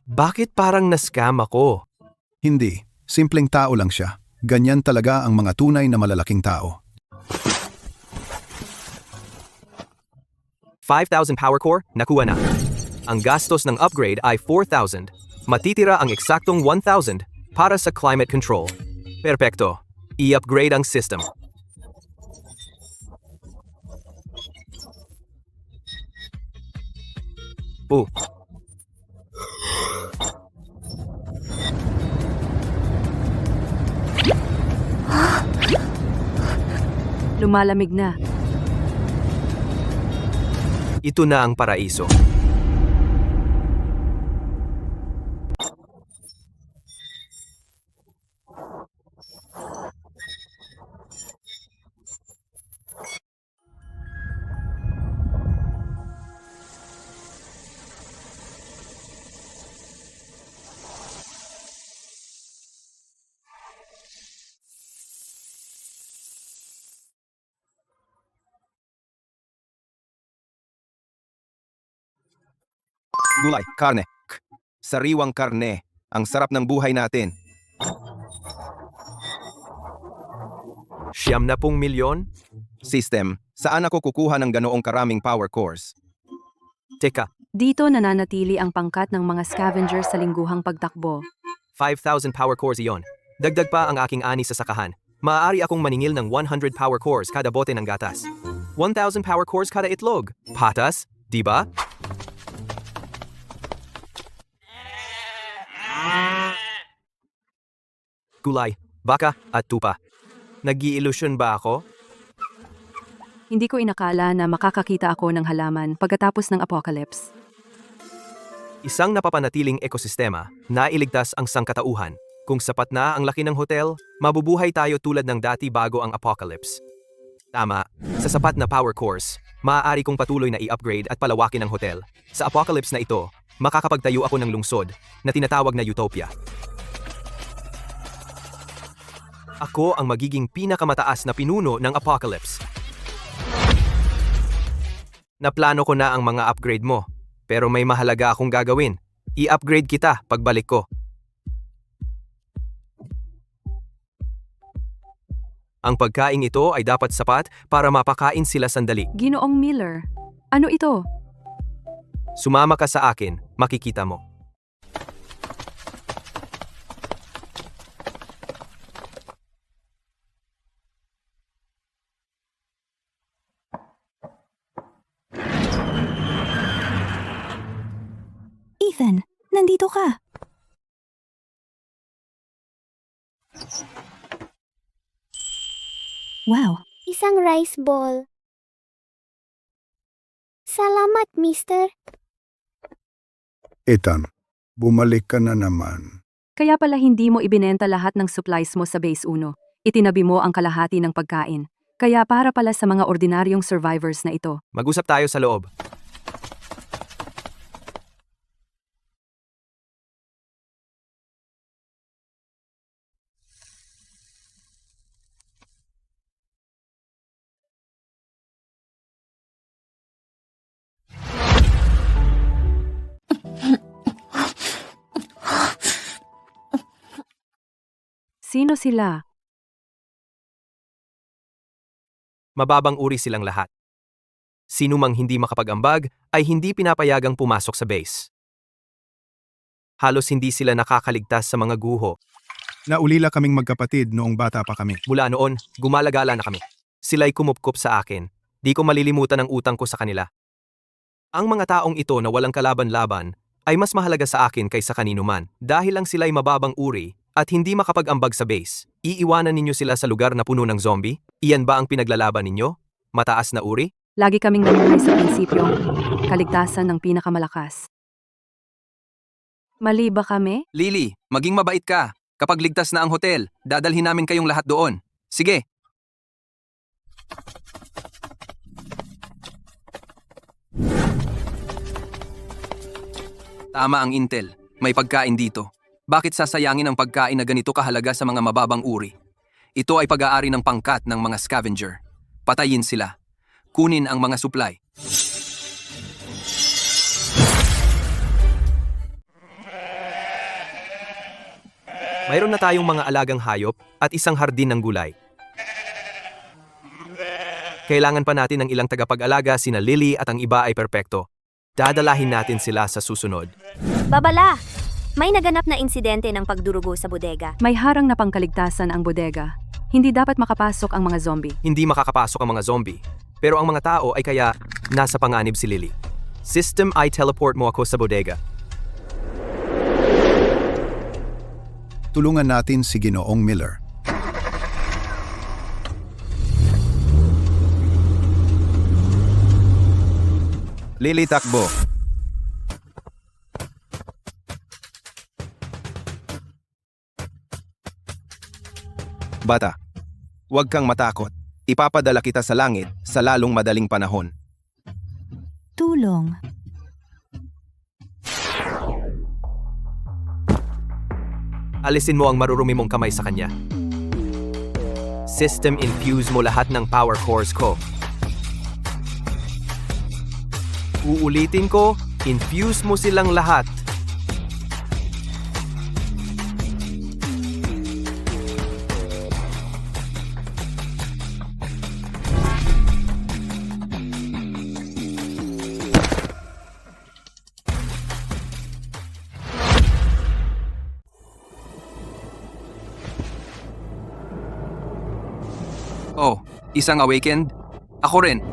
Bakit parang na-scam ako? Hindi, simpleng tao lang siya. Ganyan talaga ang mga tunay na malalaking tao. 5,000 power core, nakuha na. Ang gastos ng upgrade ay 4,000. Matitira ang eksaktong 1,000 para sa climate control. Perpekto. I-upgrade ang system. Oh. Lumalamig na. Ito na ang paraiso. Gulay, karne. Sariwang karne. Ang sarap ng buhay natin. 90 milyon? System, saan ako kukuha ng ganoong karaming power cores? Teka, Dito nananatili ang pangkat ng mga scavengers sa lingguhang pagtakbo. 5,000 power cores iyon. Dagdag pa ang aking ani sa sakahan. Maaari akong maningil ng 100 power cores kada bote ng gatas. 1,000 power cores kada itlog. Patas, di ba? Gulay, baka, at tupa. Nag-i-illusion ba ako? Hindi ko inakala na makakakita ako ng halaman pagkatapos ng apocalypse. Isang napapanatiling ekosistema na iligtas ang sangkatauhan. Kung sapat na ang laki ng hotel, mabubuhay tayo tulad ng dati bago ang apocalypse. Tama, sa sapat na power cores, maaari kong patuloy na i-upgrade at palawakin ang hotel. Sa apocalypse na ito, makakapagtayo ako ng lungsod na tinatawag na utopia. Ako ang magiging pinakamataas na pinuno ng apocalypse. Naplano ko na ang mga upgrade mo, pero may mahalaga akong gagawin. I-upgrade kita pagbalik ko. Ang pagkain ito ay dapat sapat para mapakain sila sandali. Ginoong Miller, ano ito? Sumama ka sa akin, makikita mo. Ethan, Nandito ka. Wow, Isang rice ball. Salamat, mister. Ethan, bumalik ka na naman. Kaya pala hindi mo ibinenta lahat ng supplies mo sa Base 1. Itinabi mo ang kalahati ng pagkain. Kaya para pala sa mga ordinaryong survivors na ito. Mag-usap tayo sa loob. Sino sila? Mababang uri silang lahat. Sino mang hindi makapag-ambag ay hindi pinapayagang pumasok sa base. Halos hindi sila nakakaligtas sa mga guho. Naulila kaming magkapatid noong bata pa kami. Mula noon, gumalagala na kami. Sila'y kumupkup sa akin. Di ko malilimutan ang utang ko sa kanila. Ang mga taong ito na walang kalaban-laban ay mas mahalaga sa akin kaysa kanino man dahil lang sila'y mababang uri at hindi makapag-ambag sa base. Iiwanan ninyo sila sa lugar na puno ng zombie? Iyan ba ang pinaglalaban ninyo? Mataas na uri? Lagi kaming namuhay sa prinsipyo. Kaligtasan ng pinakamalakas. Mali ba kami? Lily, maging mabait ka. Kapag ligtas na ang hotel, dadalhin namin kayong lahat doon. Sige. Tama ang intel. May pagkain dito. Bakit sasayangin ang pagkain na ganito kahalaga sa mga mababang uri? Ito ay pag-aari ng pangkat ng mga scavenger. Patayin sila. Kunin ang mga supply. Mayroon na tayong mga alagang hayop at isang hardin ng gulay. Kailangan pa natin ng ilang tagapag-alaga sina Lily at ang iba ay perpekto. Dadalahin natin sila sa susunod. Babala! May naganap na insidente ng pagdurugo sa bodega. May harang na pangkaligtasan ang bodega. Hindi dapat makapasok ang mga zombie. Hindi makakapasok ang mga zombie. Pero ang mga tao ay kaya nasa panganib si Lily. System, ay teleport mo ako sa bodega. Tulungan natin si Ginoong Miller. Lily, takbo. Bata, huwag kang matakot. Ipapadala kita sa langit sa lalong madaling panahon. tulong. Alisin mo ang marurumi mong kamay sa kanya. System, infuse mo lahat ng power cores ko. Uulitin ko, infuse mo silang lahat. Oh, isang awakened? Ako rin.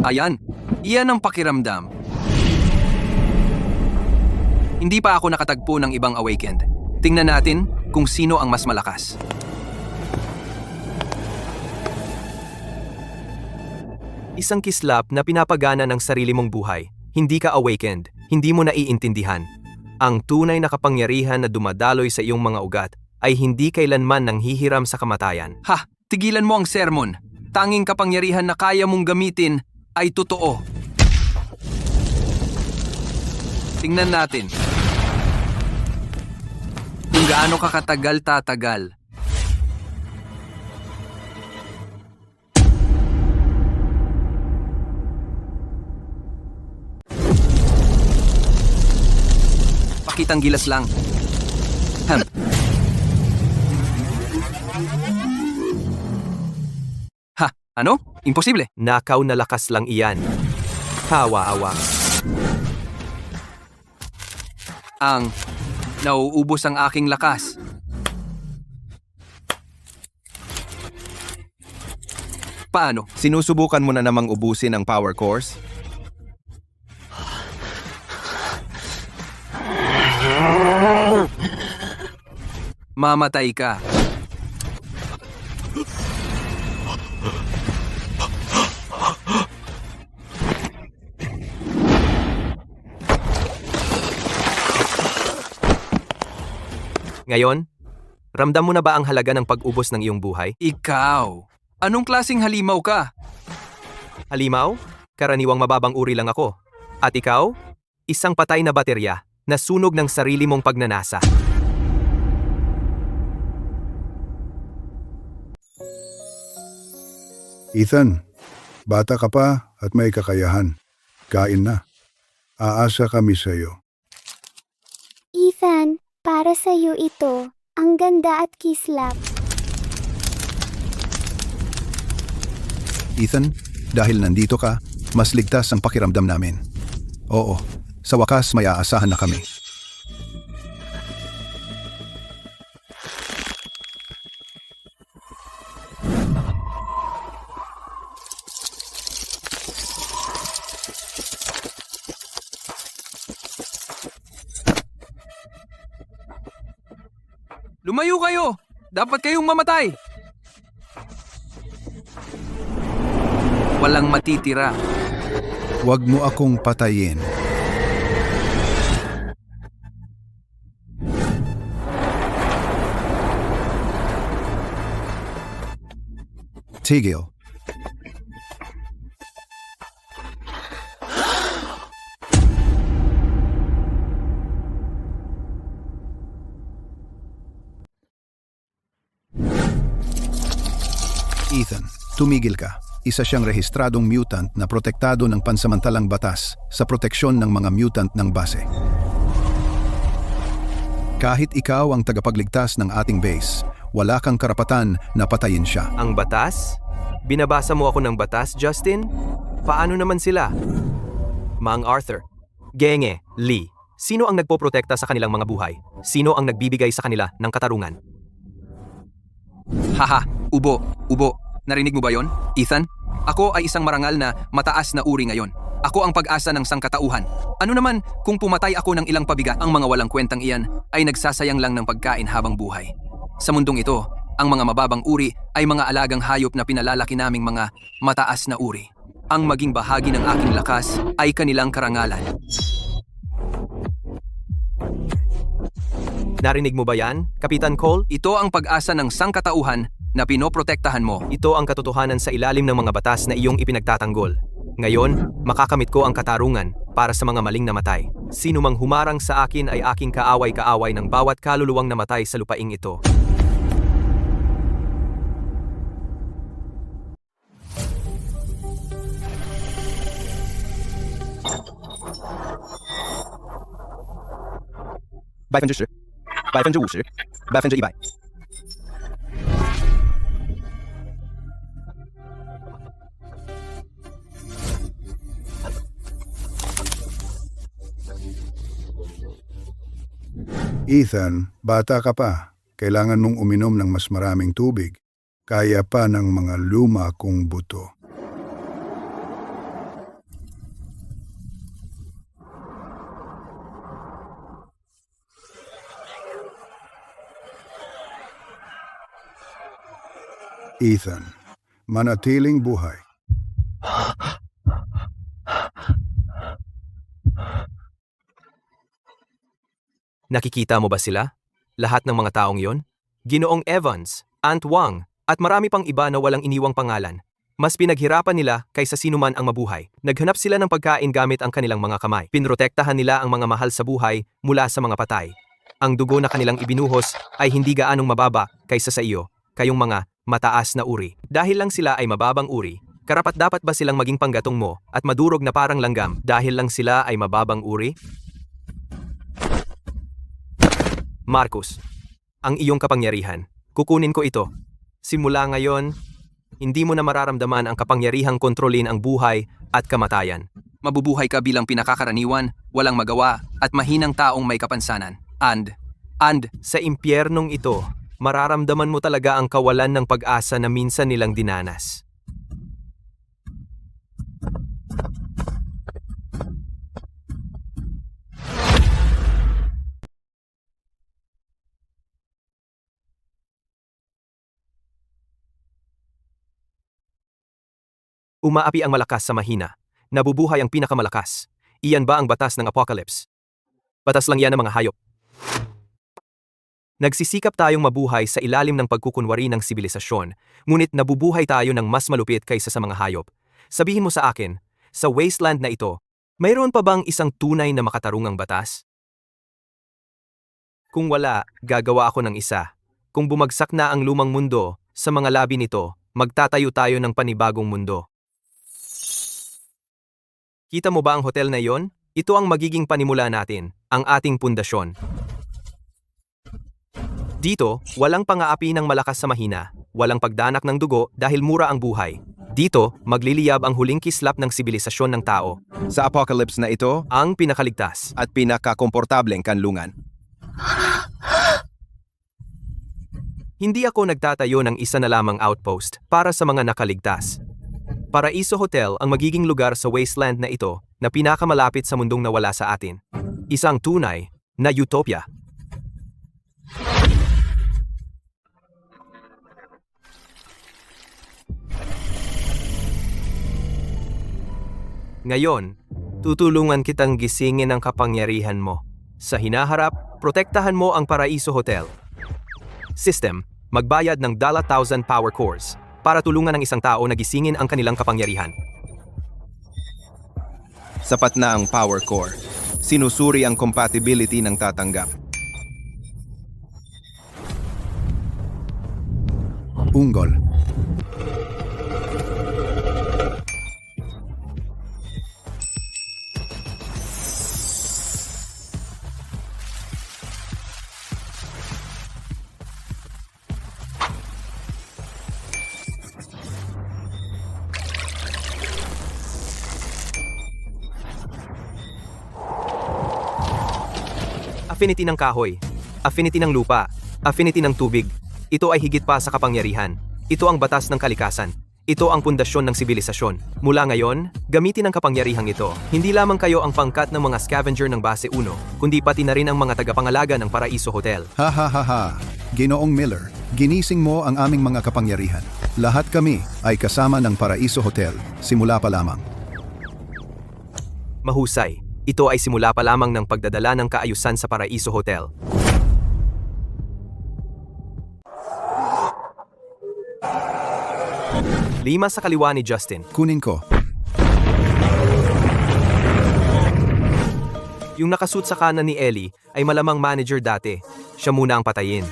Ayan, iyan ang pakiramdam. Hindi pa ako nakatagpo ng ibang awakened. Tingnan natin kung sino ang mas malakas. Isang kislap na pinapagana ng sarili mong buhay. Hindi ka awakened, hindi mo naiintindihan. Ang tunay na kapangyarihan na dumadaloy sa iyong mga ugat ay hindi kailanman nanghihiram sa kamatayan. Ha, tigilan mo ang sermon. Tanging kapangyarihan na kaya mong gamitin ay totoo. Tingnan natin. Kung gaano ka katagal tatagal. Pakitang gilas lang. Ha, ano? Imposible. Nakaw na lakas lang iyan. Hawa-awa. Nauubos ang aking lakas. Paano? Sinusubukan mo na namang ubusin ang power cores? Mamatay ka. Ngayon, ramdam mo na ba ang halaga ng pag-ubos ng iyong buhay? Ikaw. Anong klaseng halimaw ka? Halimaw, karaniwang mababang uri lang ako. At ikaw, isang patay na baterya na sunog ng sarili mong pagnanasa. Ethan, bata ka pa at may kakayahan. Kain na. Aasa kami sa iyo. Ethan, para sa'yo ito. Ang ganda at kislap. Ethan, dahil nandito ka, mas ligtas ang pakiramdam namin. Oo, sa wakas may aasahan na kami. Lumayo kayo! Dapat kayong mamatay! Walang matitira. Huwag mo akong patayin. Tigil. Ethan, tumigil ka. Isa siyang rehistradong mutant na protektado ng pansamantalang batas sa proteksyon ng mga mutant ng base. Kahit ikaw ang tagapagligtas ng ating base, wala kang karapatan na patayin siya. Ang batas? Binabasa mo ako ng batas, Justin? Paano naman sila? Mang Arthur, Genge, Lee, sino ang nagpoprotekta sa kanilang mga buhay? Sino ang nagbibigay sa kanila ng katarungan? Haha, ubo. Narinig mo ba yon, Ethan? Ako ay isang marangal na mataas na uri ngayon. Ako ang pag-asa ng sangkatauhan. Ano naman kung pumatay ako ng ilang pabigat? Ang mga walang kwentang iyan ay nagsasayang lang ng pagkain habang buhay. Sa mundong ito, ang mga mababang uri ay mga alagang hayop na pinalalaki naming mga mataas na uri. Ang maging bahagi ng aking lakas ay kanilang karangalan. Narinig mo ba yan, Kapitan Cole? Ito ang pag-asa ng sangkatauhan na pinoprotektahan mo. Ito ang katotohanan sa ilalim ng mga batas na iyong ipinagtatanggol. Ngayon, makakamit ko ang katarungan para sa mga maling namatay. Sino mang humarang sa akin ay aking kaaway-kaaway ng bawat kaluluwang namatay sa lupaing ito. Ethan, bata ka pa. Kailangan mong uminom ng mas maraming tubig. Kaya pa ng mga luma kong buto. Ethan, manatiling buhay. Nakikita mo ba sila? Lahat ng mga taong yon? Ginoong Evans, Aunt Wang, at marami pang iba na walang iniwang pangalan. Mas pinaghirapan nila kaysa sinuman ang mabuhay. Naghanap sila ng pagkain gamit ang kanilang mga kamay. Pinrotektahan nila ang mga mahal sa buhay mula sa mga patay. Ang dugo na kanilang ibinuhos ay hindi gaanong mababa kaysa sa iyo, kayong mga mataas na uri. Dahil lang sila ay mababang uri, karapat-dapat ba silang maging panggatong mo at madurog na parang langgam dahil lang sila ay mababang uri? Marcus, ang iyong kapangyarihan, kukunin ko ito. Simula ngayon, hindi mo na mararamdaman ang kapangyarihang kontrolin ang buhay at kamatayan. Mabubuhay ka bilang pinakakaraniwan, walang magawa, at mahinang taong may kapansanan. And sa impyernong ito, mararamdaman mo talaga ang kawalan ng pag-asa na minsan nilang dinanas. Umaapi ang malakas sa mahina. Nabubuhay ang pinakamalakas. Iyan ba ang batas ng apocalypse? Batas lang yan ng mga hayop. Nagsisikap tayong mabuhay sa ilalim ng pagkukunwari ng sibilisasyon, ngunit nabubuhay tayo ng mas malupit kaysa sa mga hayop. Sabihin mo sa akin, sa wasteland na ito, mayroon pa bang isang tunay na makatarungang batas? Kung wala, gagawa ako ng isa. Kung bumagsak na ang lumang mundo, sa mga labi nito, magtatayo tayo ng panibagong mundo. Kita mo ba ang hotel na iyon? Ito ang magiging panimula natin, ang ating pundasyon. Dito, walang pang-aapi ng malakas sa mahina, walang pagdanak ng dugo dahil mura ang buhay. Dito, magliliyab ang huling kislap ng sibilisasyon ng tao. Sa apocalypse na ito, Ang pinakaligtas. at pinakakomportableng kanlungan. Hindi ako nagtatayo ng isa na lamang outpost para sa mga nakaligtas. Paraiso Hotel ang magiging lugar sa wasteland na ito na pinakamalapit sa mundong nawala sa atin. Isang tunay na utopia. Ngayon, tutulungan kitang gisingin ang kapangyarihan mo. Sa hinaharap, protektahan mo ang Paraiso Hotel. System, magbayad ng $1,000 power cores para tulungan ang isang tao na gisingin ang kanilang kapangyarihan. Sapat na ang power core. Sinusuri ang compatibility ng tatanggap. Unggol. Affinity ng kahoy, affinity ng lupa, affinity ng tubig. Ito ay higit pa sa kapangyarihan. Ito ang batas ng kalikasan. Ito ang pundasyon ng sibilisasyon. Mula ngayon, gamitin ang kapangyarihang ito. Hindi lamang kayo ang pangkat ng mga scavenger ng Base 1, kundi pati na rin ang mga tagapangalaga ng Paraiso Hotel. Ha ha ha ha. Ginoong Miller, ginising mo ang aming mga kapangyarihan. Lahat kami ay kasama ng Paraiso Hotel, simula pa lamang. Mahusay. Ito ay simula pa lamang ng pagdadala ng kaayusan sa Paraiso Hotel. Lima sa kaliwa ni Justin. Kunin ko. Yung nakasuit sa kanan ni Ellie ay malamang manager dati. Siya muna ang patayin.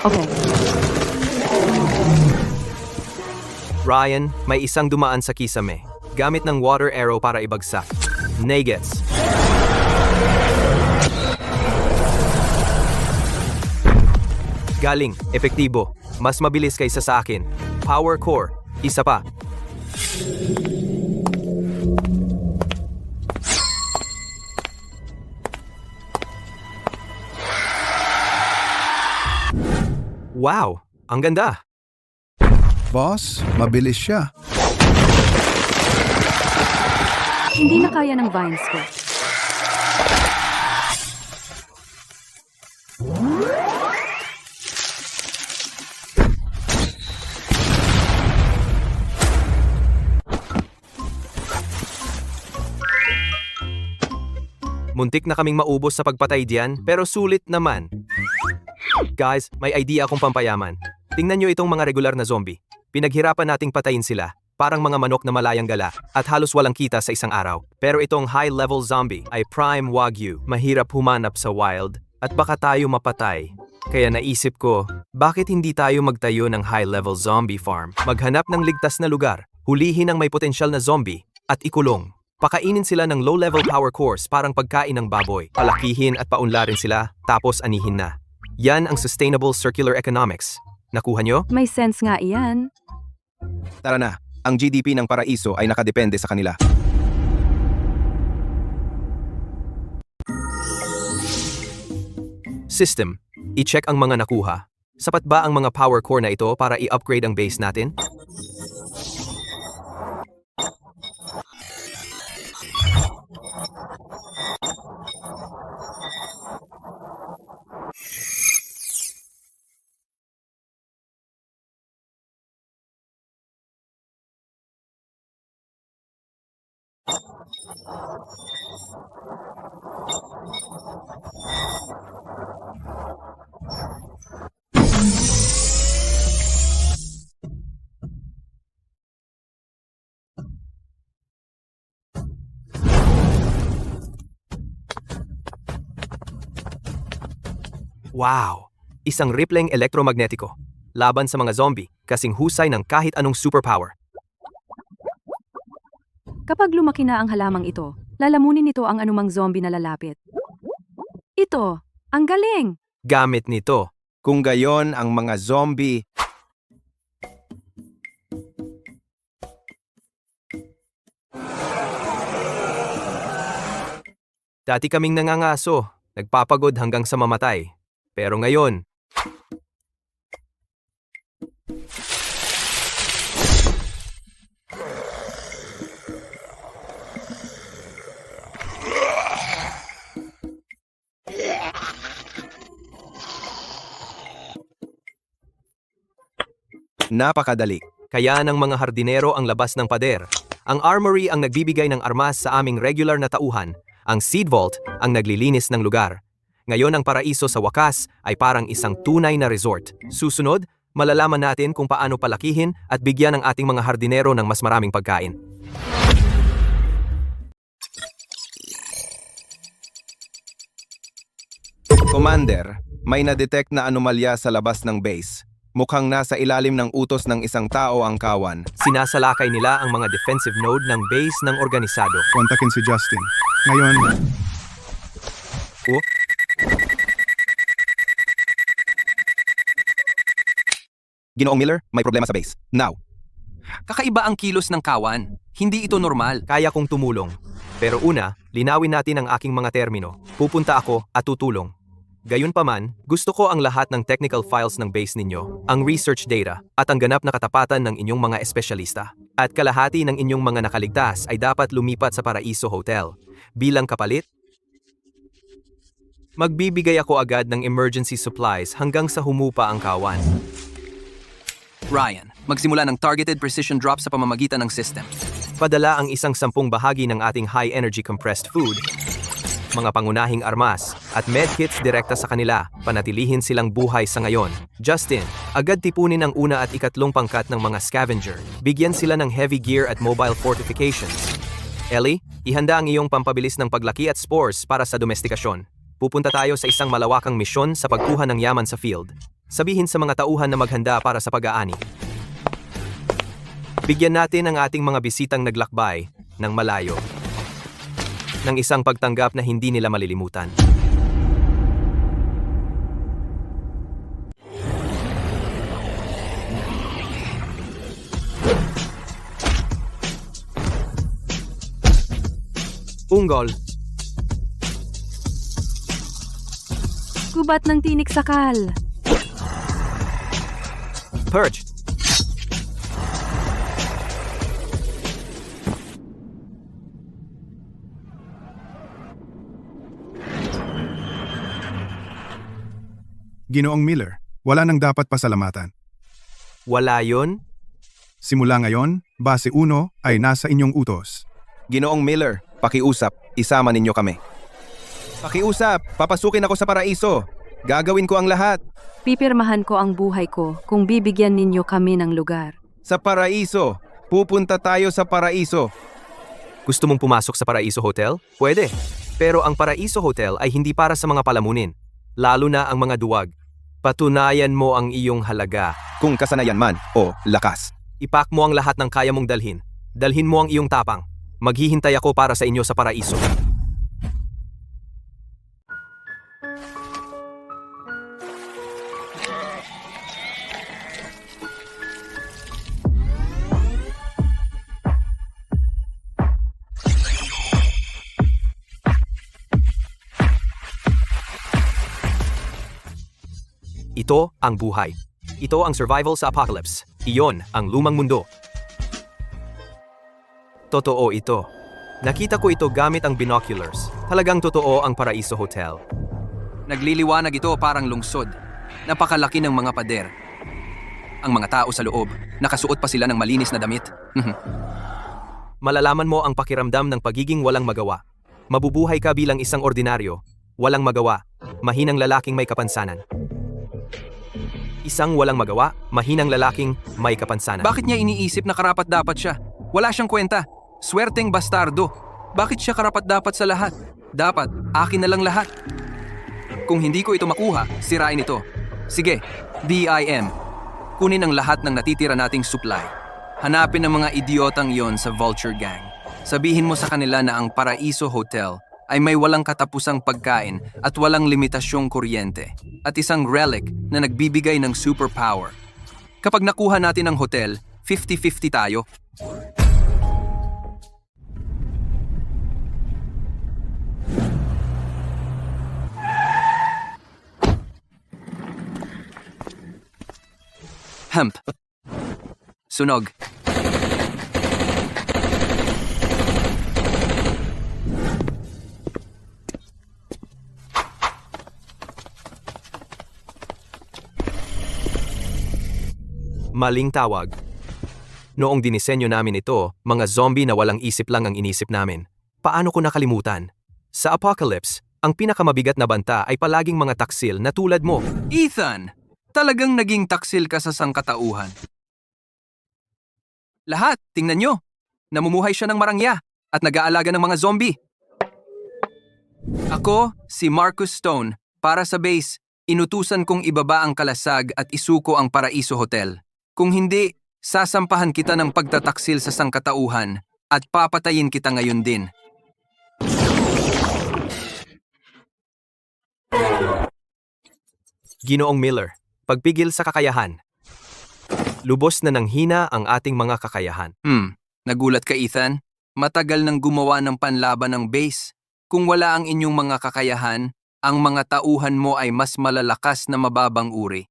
Okay. Ryan, may isang dumaan sa kisame. Gamit ng water arrow para ibagsak. Nagets. Galing, epektibo. Mas mabilis kaysa sa akin. Power core, isa pa. Wow, ang ganda. Boss, mabilis siya. Hindi na kaya ng vines ko. Muntik na kaming maubos sa pagpatay diyan, pero sulit naman. Guys, may idea akong pampayaman. Tingnan nyo itong mga regular na zombie. Pinaghirapan nating patayin sila, parang mga manok na malayang gala, at halos walang kita sa isang araw. Pero itong high-level zombie ay prime wagyu, mahirap humanap sa wild, at baka tayo mapatay. Kaya naisip ko, bakit hindi tayo magtayo ng high-level zombie farm? Maghanap ng ligtas na lugar, hulihin ang may potensyal na zombie, at ikulong. Pakainin sila ng low-level power cores parang pagkain ng baboy. Palakihin at paunlarin sila, tapos anihin na. Yan ang sustainable circular economics. Nakuha nyo? May sense nga iyan. Tara na, ang GDP ng Paraiso ay nakadepende sa kanila. System, i-check ang mga nakuha. Sapat ba ang mga power core na ito para i-upgrade ang base natin? Wow! Isang ripleng elektromagnetiko. Laban sa mga zombie, kasing husay ng kahit anong superpower. Kapag lumaki na ang halamang ito, lalamunin nito ang anumang zombie na lalapit. Ito, ang galing! Gamit nito. Kung gayon ang mga zombie, Dati kaming nangangaso, nagpapagod hanggang sa mamatay. Pero ngayon, napakadali. kaya ng mga hardinero ang labas ng pader. Ang armory ang nagbibigay ng armas sa aming regular na tauhan. Ang seed vault ang naglilinis ng lugar. Ngayon ang paraiso sa wakas ay parang isang tunay na resort. Susunod, malalaman natin kung paano palakihin at bigyan ng ating mga hardinero ng mas maraming pagkain. Commander, may na-detect na anomalya sa labas ng base. Mukhang nasa ilalim ng utos ng isang tao ang kawan. Sinasalakay nila ang mga defensive node ng base ng organisado. Kontakin si Justin. Ngayon, Oh, Ginoong Miller, may problema sa base. Now, Kakaiba ang kilos ng kawan. Hindi ito normal. kaya kong tumulong. Pero una, linawin natin ang aking mga termino. Pupunta ako at tutulong. Gayunpaman, gusto ko ang lahat ng technical files ng base ninyo, ang research data, at ang ganap na katapatan ng inyong mga espesyalista. At kalahati ng inyong mga nakaligtas ay dapat lumipat sa Paraiso Hotel. Bilang kapalit, magbibigay ako agad ng emergency supplies hanggang sa humupa ang kawan. Ryan, magsimula ng targeted precision drop sa pamamagitan ng system. Padala ang 10 bahagi ng ating high-energy compressed food, mga pangunahing armas, at medkits direkta sa kanila, panatilihin silang buhay sa ngayon. Justin, agad tipunin ang una at ikatlong pangkat ng mga scavenger. Bigyan sila ng heavy gear at mobile fortifications. Ellie, ihanda ang iyong pampabilis ng paglaki at spores para sa domestikasyon. Pupunta tayo sa isang malawakang misyon sa pagkuha ng yaman sa field. Sabihin sa mga tauhan na maghanda para sa pag-aani. Bigyan natin ang ating mga bisitang naglakbay ng malayo ng isang pagtanggap na hindi nila malilimutan. Unggol, Gubat ng tinik sakal. perch, Ginoong Miller, wala nang dapat pasalamatan. wala yon? Simula ngayon, base 1 ay nasa inyong utos. Ginoong Miller, pakiusap, isama ninyo kami. Pakiusap, papasukin ako sa Paraiso. Gagawin ko ang lahat. Pipirmahan ko ang buhay ko kung bibigyan ninyo kami ng lugar. Sa Paraiso. Pupunta tayo sa Paraiso. Gusto mong pumasok sa Paraiso Hotel? Pwede. Pero ang Paraiso Hotel ay hindi para sa mga palamunin, lalo na ang mga duwag. Patunayan mo ang iyong halaga. Kung kasanayan man o lakas. Ipak mo ang lahat ng kaya mong dalhin. Dalhin mo ang iyong tapang. Maghihintay ako para sa inyo sa Paraiso. Ito ang buhay. Ito ang survival sa apocalypse. Iyon ang lumang mundo. Totoo ito. Nakita ko ito gamit ang binoculars. Talagang totoo ang Paraiso Hotel. Nagliliwanag ito parang lungsod. Napakalaki ng mga pader. Ang mga tao sa loob, nakasuot pa sila ng malinis na damit. malalaman mo ang pakiramdam ng pagiging walang magawa. Mabubuhay ka bilang isang ordinaryo, walang magawa, mahinang lalaking may kapansanan. Isang walang magawa, mahinang lalaking may kapansanan. Bakit niya iniisip na karapat-dapat siya? Wala siyang kwenta. Swerteng bastardo. Bakit siya karapat-dapat sa lahat? Dapat, akin na lang lahat. Kung hindi ko ito makuha, sirain ito. Sige, BIM. Kunin ang lahat ng natitira nating supply. Hanapin ang mga idiotang yon sa Vulture Gang. Sabihin mo sa kanila na ang Paraiso Hotel ay may walang katapusang pagkain at walang limitasyong kuryente at isang relic na nagbibigay ng superpower. Kapag nakuha natin ang hotel, 50-50 tayo. Hemp. Sunog. Maling tawag. Noong dinisenyo namin ito, mga zombie na walang isip lang ang inisip namin. Paano ko nakalimutan? Sa Apocalypse, ang pinakamabigat na banta ay palaging mga taksil na tulad mo. Ethan, talagang naging taksil ka sa sangkatauhan. Lahat, tingnan nyo. Namumuhay siya ng marangya at nag-aalaga ng mga zombie. Ako, si Marcus Stone, para sa base, inutusan kong ibaba ang kalasag at isuko ang Paraiso Hotel. Kung hindi, sasampahan kita ng pagtataksil sa sangkatauhan at papatayin kita ngayon din. Ginoong Miller, pagpigil sa kakayahan. Lubos na nanghina ang ating mga kakayahan. Nagulat ka, Ethan? Matagal nang gumawa ng panlaban ng base. Kung wala ang inyong mga kakayahan, ang mga tauhan mo ay mas malalakas na mababang uri.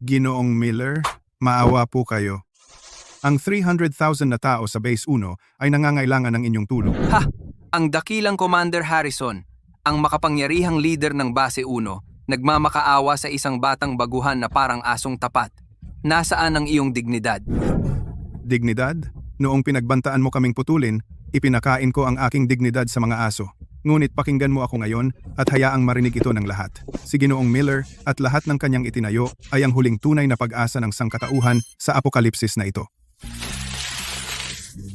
Ginoong Miller, maawa po kayo. Ang 300,000 na tao sa Base 1 ay nangangailangan ng inyong tulong. Ha! Ang dakilang Commander Harrison, ang makapangyarihang leader ng Base 1, nagmamakaawa sa isang batang baguhan na parang asong tapat. Nasaan ang iyong dignidad? Dignidad? Noong pinagbantaan mo kaming putulin, ipinakain ko ang aking dignidad sa mga aso. Ngunit pakinggan mo ako ngayon at hayaang marinig ito ng lahat. Si Ginoong Miller at lahat ng kanyang itinayo ay ang huling tunay na pag-asa ng sangkatauhan sa apokalipsis na ito.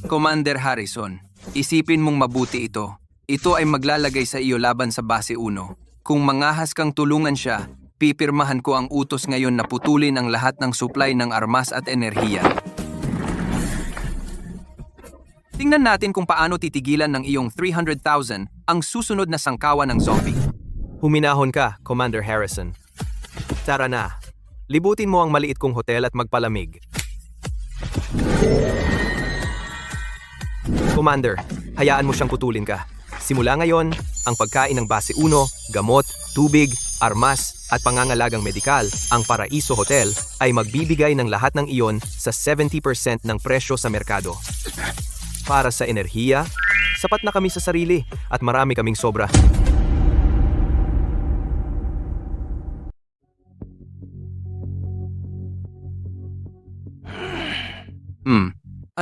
Commander Harrison, isipin mong mabuti ito. Ito ay maglalagay sa iyo laban sa Base 1. Kung mangahas kang tulungan siya, pipirmahan ko ang utos ngayon na putulin ang lahat ng supply ng armas at enerhiya. Tingnan natin kung paano titigilan ng iyong 300,000 ang susunod na sangkawan ng zombie. Huminahon ka, Commander Harrison. Tara na. Libutin mo ang maliit kong hotel at magpalamig. Commander, hayaan mo siyang putulin ka. Simula ngayon, ang pagkain ng Base 1, gamot, tubig, armas, at pangangalagang medikal, ang Paraiso Hotel, ay magbibigay ng lahat ng iyon sa 70% ng presyo sa merkado. Para sa enerhiya, sapat na kami sa sarili at marami kaming sobra.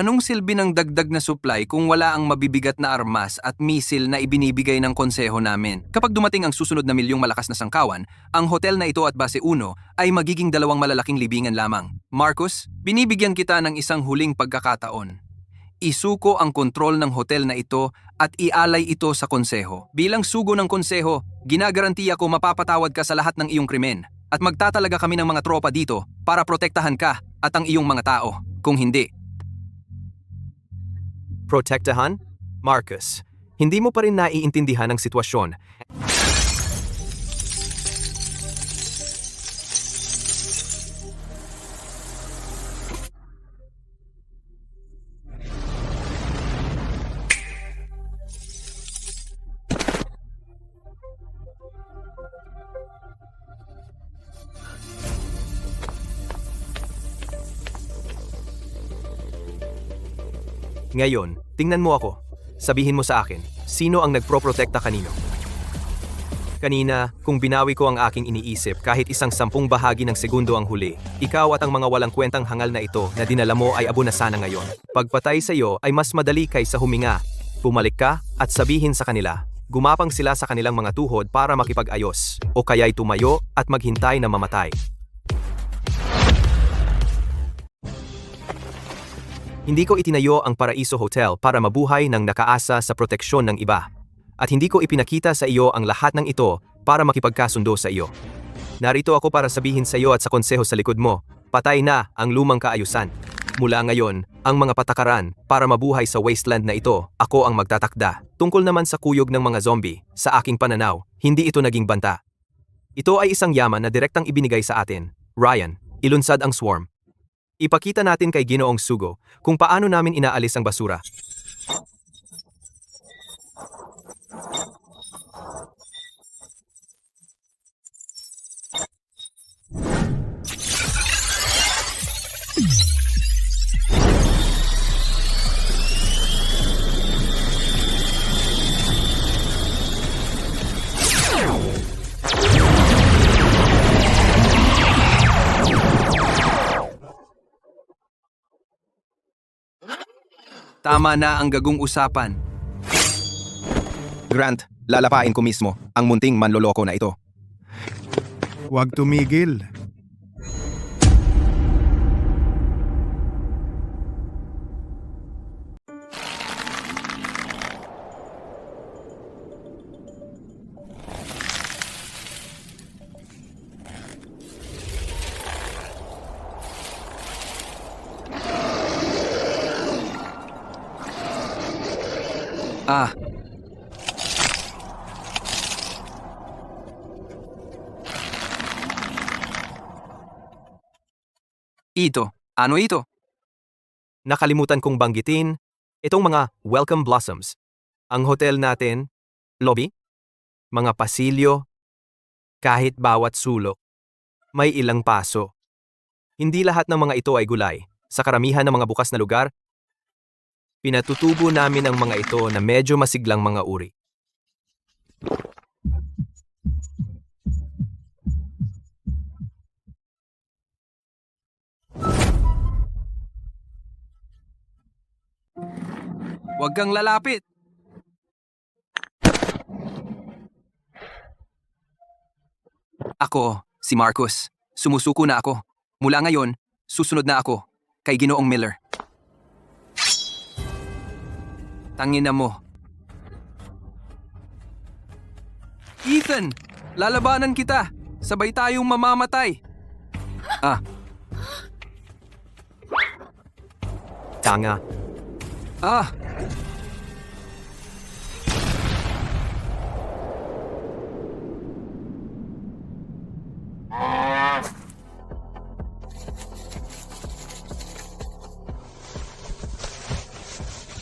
Anong silbi ng dagdag na supply kung wala ang mabibigat na armas at misil na ibinibigay ng konseho namin? Kapag dumating ang susunod na milyong malakas na sangkawan, ang hotel na ito at Base 1 ay magiging dalawang malalaking libingan lamang. Marcus, binibigyan kita ng isang huling pagkakataon. Isuko ang kontrol ng hotel na ito at ialay ito sa konseho. Bilang sugo ng konseho, ginagarantiya ko mapapatawad ka sa lahat ng iyong krimen at magtatalaga kami ng mga tropa dito para protektahan ka at ang iyong mga tao. Kung hindi, Protektahan? Marcus, hindi mo pa rin naiintindihan ang sitwasyon. Ngayon, tingnan mo ako. Sabihin mo sa akin, sino ang nagproprotekta kanino? Kanina, kung binawi ko ang aking iniisip kahit isang 10 bahagi ng segundo ang huli, ikaw at ang mga walang kwentang hangal na ito na dinala mo ay abo na sana ngayon. Pagpatay sa iyo ay mas madali kaysa huminga. Bumalik ka at sabihin sa kanila, gumapang sila sa kanilang mga tuhod para makipag-ayos, o kaya'y tumayo at maghintay na mamatay. Hindi ko itinayo ang Paraiso Hotel para mabuhay ng nakaasa sa proteksyon ng iba. At hindi ko ipinakita sa iyo ang lahat ng ito para makipagkasundo sa iyo. Narito ako para sabihin sa iyo at sa konseho sa likod mo, patay na ang lumang kaayusan. Mula ngayon, ang mga patakaran para mabuhay sa wasteland na ito, ako ang magtatakda. Tungkol naman sa kuyog ng mga zombie, sa aking pananaw, hindi ito naging banta. Ito ay isang yaman na direktang ibinigay sa atin. Ryan, ilunsad ang swarm. Ipakita natin kay Ginoong Sugo kung paano namin inaalis ang basura. Tama na ang gagong usapan. Grant, lalapain ko mismo ang munting manloloko na ito. Huwag tumigil. Ah, ito. Ano ito? Nakalimutan kong banggitin, itong mga welcome blossoms. Ang hotel natin, lobby, mga pasilyo, kahit bawat sulok, may ilang paso. Hindi lahat ng mga ito ay gulay. Sa karamihan ng mga bukas na lugar, pinatutubo namin ang mga ito na medyo masiglang mga uri. Huwag kang lalapit. Ako, si Marcus. Sumusuko na ako. Mula ngayon, susunod na ako kay Ginoong Miller. Tangina mo. Ethan! Lalabanan kita! Sabay tayong mamamatay! Ah, Tanga. ah!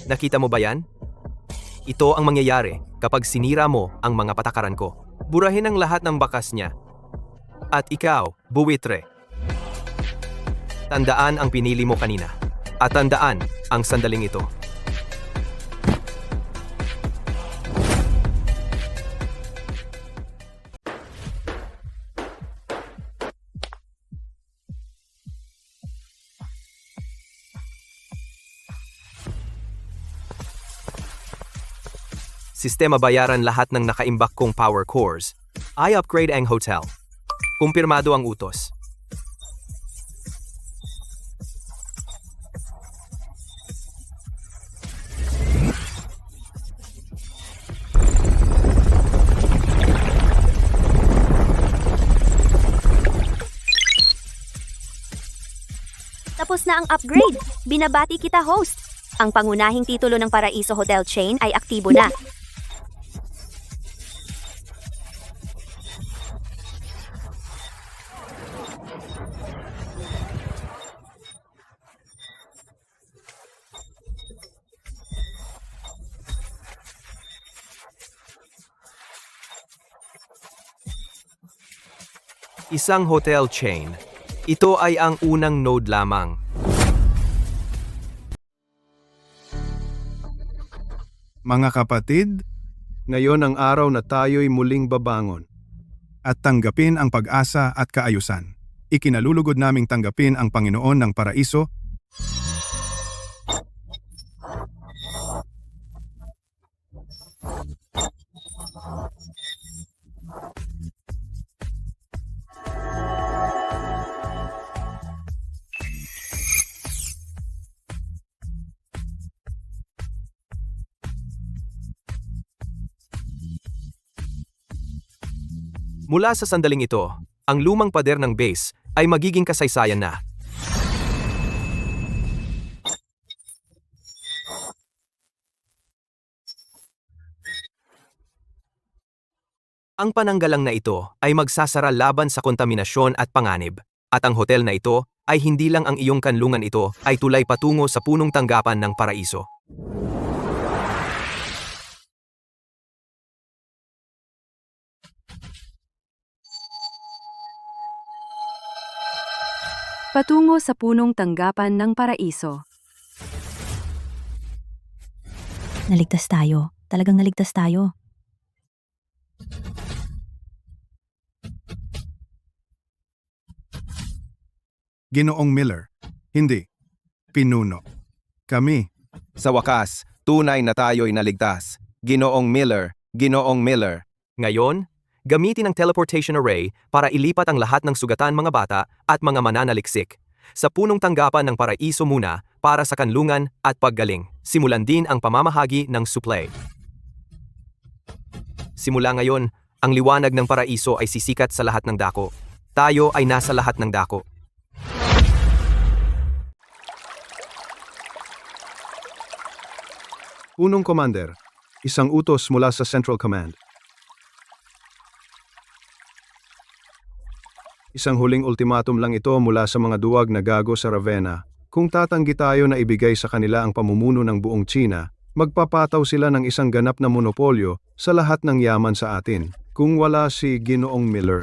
Nakita mo ba yan? Ito ang mangyayari kapag sinira mo ang mga patakaran ko. Burahin ang lahat ng bakas niya. At ikaw, buwitre. Tandaan ang pinili mo kanina. At tandaan ang sandaling ito. Sistema bayaran lahat ng nakaimbak kong power cores. I upgrade ang hotel. Kumpirmado ang utos. Tapos na ang upgrade. Binabati kita, host. Ang pangunahing titulo ng Paraiso Hotel Chain ay aktibo na. Isang hotel chain. Ito ay ang unang node lamang. Mga kapatid, Ngayon ang araw na tayo'y muling babangon. At tanggapin ang pag-asa at kaayusan. Ikinalulugod naming tanggapin ang Panginoon ng Paraiso. Mula sa sandaling ito, ang lumang pader ng base ay magiging kasaysayan na. Ang pananggalang na ito ay magsasara laban sa kontaminasyon at panganib. At ang hotel na ito ay hindi lang ang iyong kanlungan, ito ay tulay patungo sa punong tanggapan ng paraiso. Patungo sa punong tanggapan ng paraiso. Naligtas tayo. Talagang naligtas tayo. Ginoong Miller. Hindi. Pinuno. Kami. Sa wakas, tunay na tayo'y naligtas. Ginoong Miller, Ginoong Miller. Ngayon, gamitin ang teleportation array para ilipat ang lahat ng sugatan, mga bata at mga mananaliksik sa punong tanggapan ng paraiso muna para sa kanlungan at paggaling. Simulan din ang pamamahagi ng supply. Simula ngayon, ang liwanag ng paraiso ay sisikat sa lahat ng dako. Tayo ay nasa lahat ng dako. Punong Commander, isang utos mula sa Central Command. Isang huling ultimatum lang ito mula sa mga duwag na gago sa Ravenna. Kung tatanggi tayo na ibigay sa kanila ang pamumuno ng buong China, magpapataw sila ng isang ganap na monopolyo sa lahat ng yaman sa atin. Kung wala si Ginoong Miller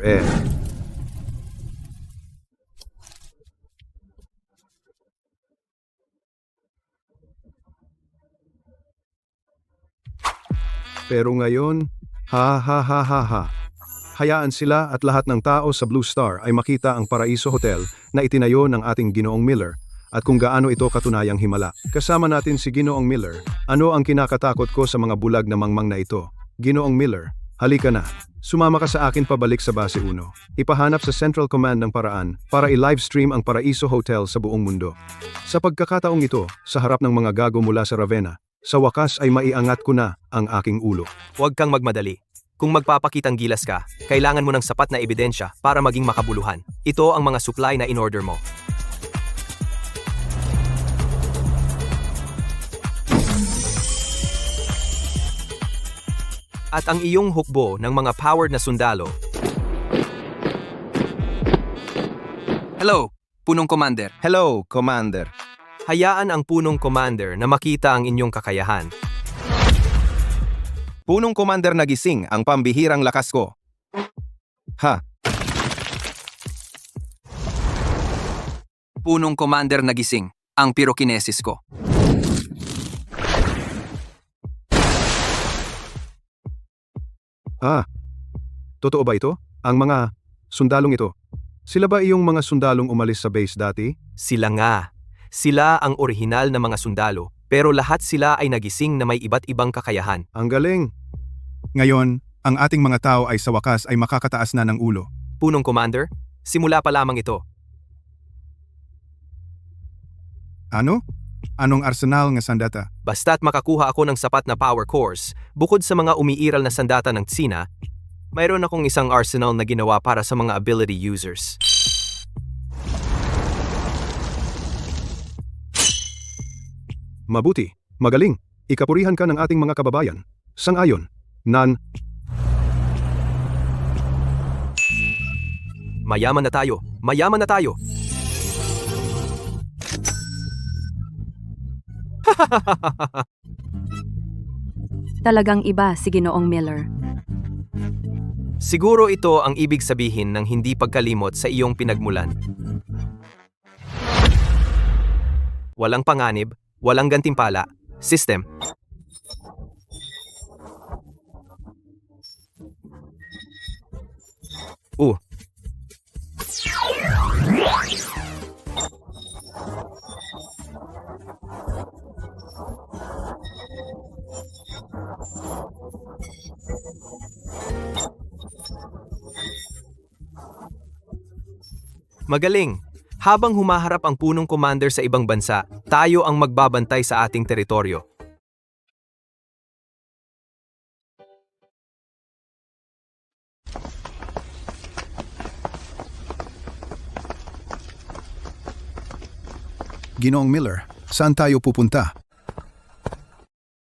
Pero ngayon, ha. Hayaan sila at lahat ng tao sa Blue Star ay makita ang Paraiso Hotel na itinayo ng ating Ginoong Miller at kung gaano ito katunayang himala. Kasama natin si Ginoong Miller. Ano ang kinakatakot ko sa mga bulag na mangmang na ito? Ginoong Miller, halika na. Sumama ka sa akin pabalik sa Base 1. Ipahanap sa Central Command ng paraan para i-livestream ang Paraiso Hotel sa buong mundo. Sa pagkakataong ito, sa harap ng mga gago mula sa Ravenna, sa wakas ay maiangat ko na ang aking ulo. Huwag kang magmadali. Kung magpapakitang gilas ka, kailangan mo ng sapat na ebidensya para maging makabuluhan. Ito ang mga supply na in-order mo. At ang iyong hukbo ng mga powered na sundalo. Hello, Punong Commander. Hello, Commander. Hayaan ang punong commander na makita ang inyong kakayahan. Punong Commander, nagising ang pambihirang lakas ko. Ha? Punong Commander, nagising ang pyrokinesis ko. Totoo ba ito? Ang mga sundalong ito. Sila ba iyong mga sundalong umalis sa base dati? Sila nga. Sila ang orihinal na mga sundalo, pero lahat sila ay nagising na may iba't ibang kakayahan. Ang galing. Ngayon, ang ating mga tao ay sa wakas ay makakataas na ng ulo. Punong Commander, simula pa lamang ito. Ano? Anong arsenal nga sandata? Basta't makakuha ako ng sapat na power cores, bukod sa mga umiiral na sandata ng Tsina, mayroon akong isang arsenal na ginawa para sa mga ability users. Mabuti. Magaling. Ikapurihan ka ng ating mga kababayan. Sang-ayon. Nan. Mayaman na tayo. Mayaman na tayo. Talagang iba si Ginoong Miller. Siguro ito ang ibig sabihin ng hindi pagkalimot sa iyong pinagmulan. Walang panganib, walang gantimpala, system. Magaling! Habang humaharap ang punong commander sa ibang bansa, tayo ang magbabantay sa ating teritoryo. Ginoong Miller, saan tayo pupunta?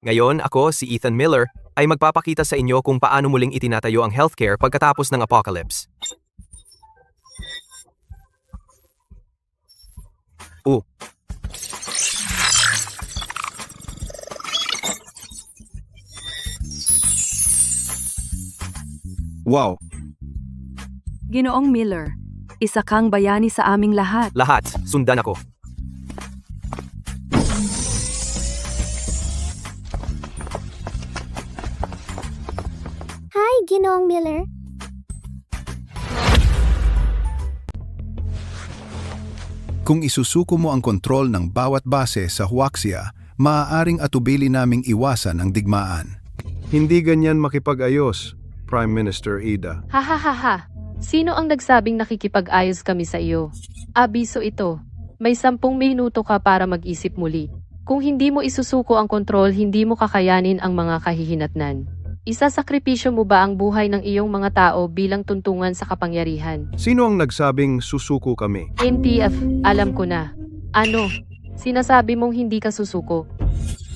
Ngayon, ako, si Ethan Miller, ay magpapakita sa inyo kung paano muling itinatayo ang healthcare pagkatapos ng apocalypse. Wow! Ginoong Miller, isa kang bayani sa aming lahat. Lahat, sundan ako. Hi, Ginoong Miller. Kung isusuko mo ang kontrol ng bawat base sa Huaxia, maaaring atubili naming iwasan ang digmaan. Hindi ganyan makipag-ayos, Prime Minister Ida. Hahaha. Sino ang nagsabing nakikipag-ayos kami sa iyo? Abiso ito. May 10 minuto ka para mag-isip muli. Kung hindi mo isusuko ang kontrol, hindi mo kakayanin ang mga kahihinatnan. Isasakripisyo mo ba ang buhay ng iyong mga tao bilang tuntungan sa kapangyarihan? Sino ang nagsabing susuko kami? MTF, alam ko na. Ano? Sinasabi mong hindi ka susuko?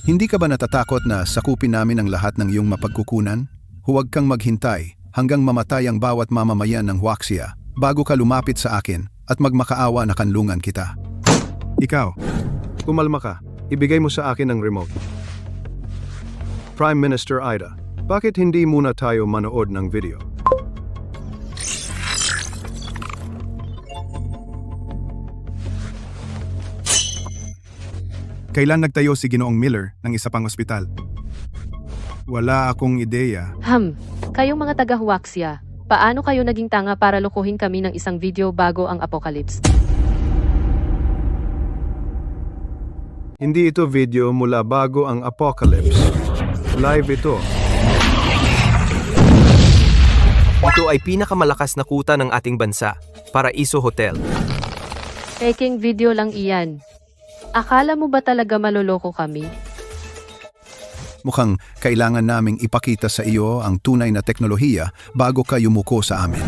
Hindi ka ba natatakot na sakupin namin ang lahat ng iyong mapagkukunan? Huwag kang maghintay hanggang mamatay ang bawat mamamayan ng Huaxia bago ka lumapit sa akin at magmakaawa na kanlungan kita. Ikaw, Kumalma ka. Ibigay mo sa akin ang remote. Prime Minister Ida, bakit hindi muna tayo manood ng video? kailan nagtayo si Ginoong Miller ng isa pang ospital? Wala akong ideya. Kayong mga taga-Huaxia, paano kayo naging tanga para lokohin kami ng isang video bago ang apocalypse? Hindi ito video mula bago ang apocalypse. Live ito. Ito ay pinakamalakas na kuta ng ating bansa, Paraiso Hotel. Peking video lang iyan. Akala mo ba talaga maloloko kami? Mukhang kailangan naming ipakita sa iyo ang tunay na teknolohiya bago ka yumuko sa amin.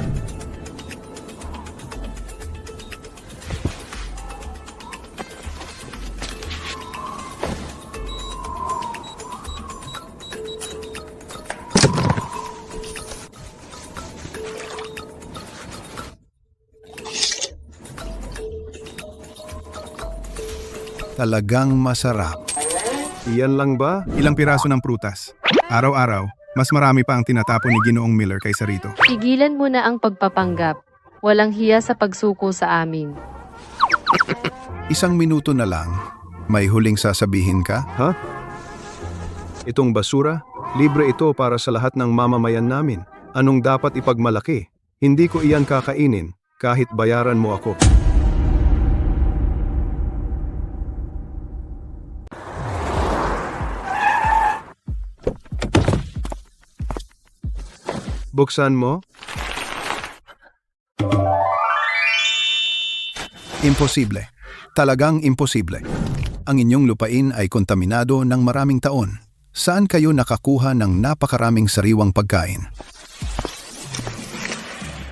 Talagang masarap. Iyan lang ba? Ilang piraso ng prutas. Araw-araw, mas marami pa ang tinatapon ni Ginoong Miller kaysa rito. Tigilan mo na ang pagpapanggap. Walang hiya sa pagsuko sa amin. 1 minuto na lang. May huling sasabihin ka? Ha? Itong basura? Libre ito para sa lahat ng mamamayan namin. Anong dapat ipagmalaki? Hindi ko iyan kakainin kahit bayaran mo ako. Buksan mo? Imposible. Talagang imposible. Ang inyong lupain ay kontaminado ng maraming taon. Saan kayo nakakuha ng napakaraming sariwang pagkain?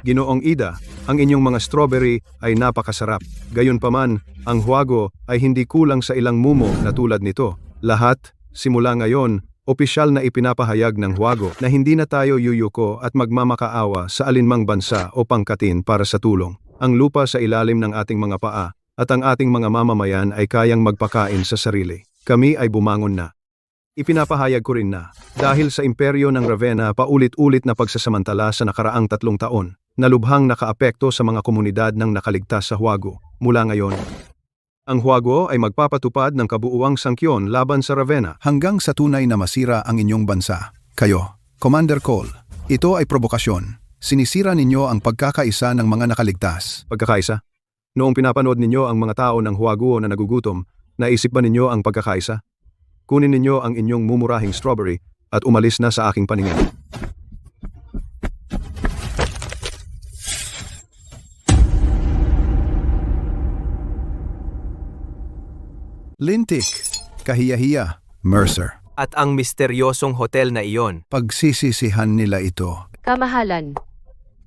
Ginoong Ida, ang inyong mga strawberry ay napakasarap. Gayunpaman, ang huwago ay hindi kulang sa ilang mumo na tulad nito. Lahat, simula ngayon, opisyal na ipinapahayag ng huwago na hindi na tayo yuyuko at magmamakaawa sa alinmang bansa o pangkatin para sa tulong. Ang lupa sa ilalim ng ating mga paa at ang ating mga mamamayan ay kayang magpakain sa sarili. Kami ay bumangon na. Ipinapahayag ko rin na, dahil sa imperyo ng Ravenna paulit-ulit na pagsasamantala sa nakaraang 3 taon, na lubhang nakaapekto sa mga komunidad ng nakaligtas sa huwago. Mula ngayon, ang huwago ay magpapatupad ng kabuuang sanksyon laban sa Ravenna. Hanggang sa tunay na masira ang inyong bansa. Kayo, Commander Cole, ito ay provokasyon. Sinisira ninyo ang pagkakaisa ng mga nakaligtas. Pagkakaisa? Noong pinapanood ninyo ang mga tao ng Huaguo na nagugutom, naisip ba ninyo ang pagkakaisa? Kunin ninyo ang inyong mumurahing strawberry at umalis na sa aking paningin. Lintik, kahiyahiya, Mercer. At ang misteryosong hotel na iyon. Pagsisisihan nila ito. Kamahalan.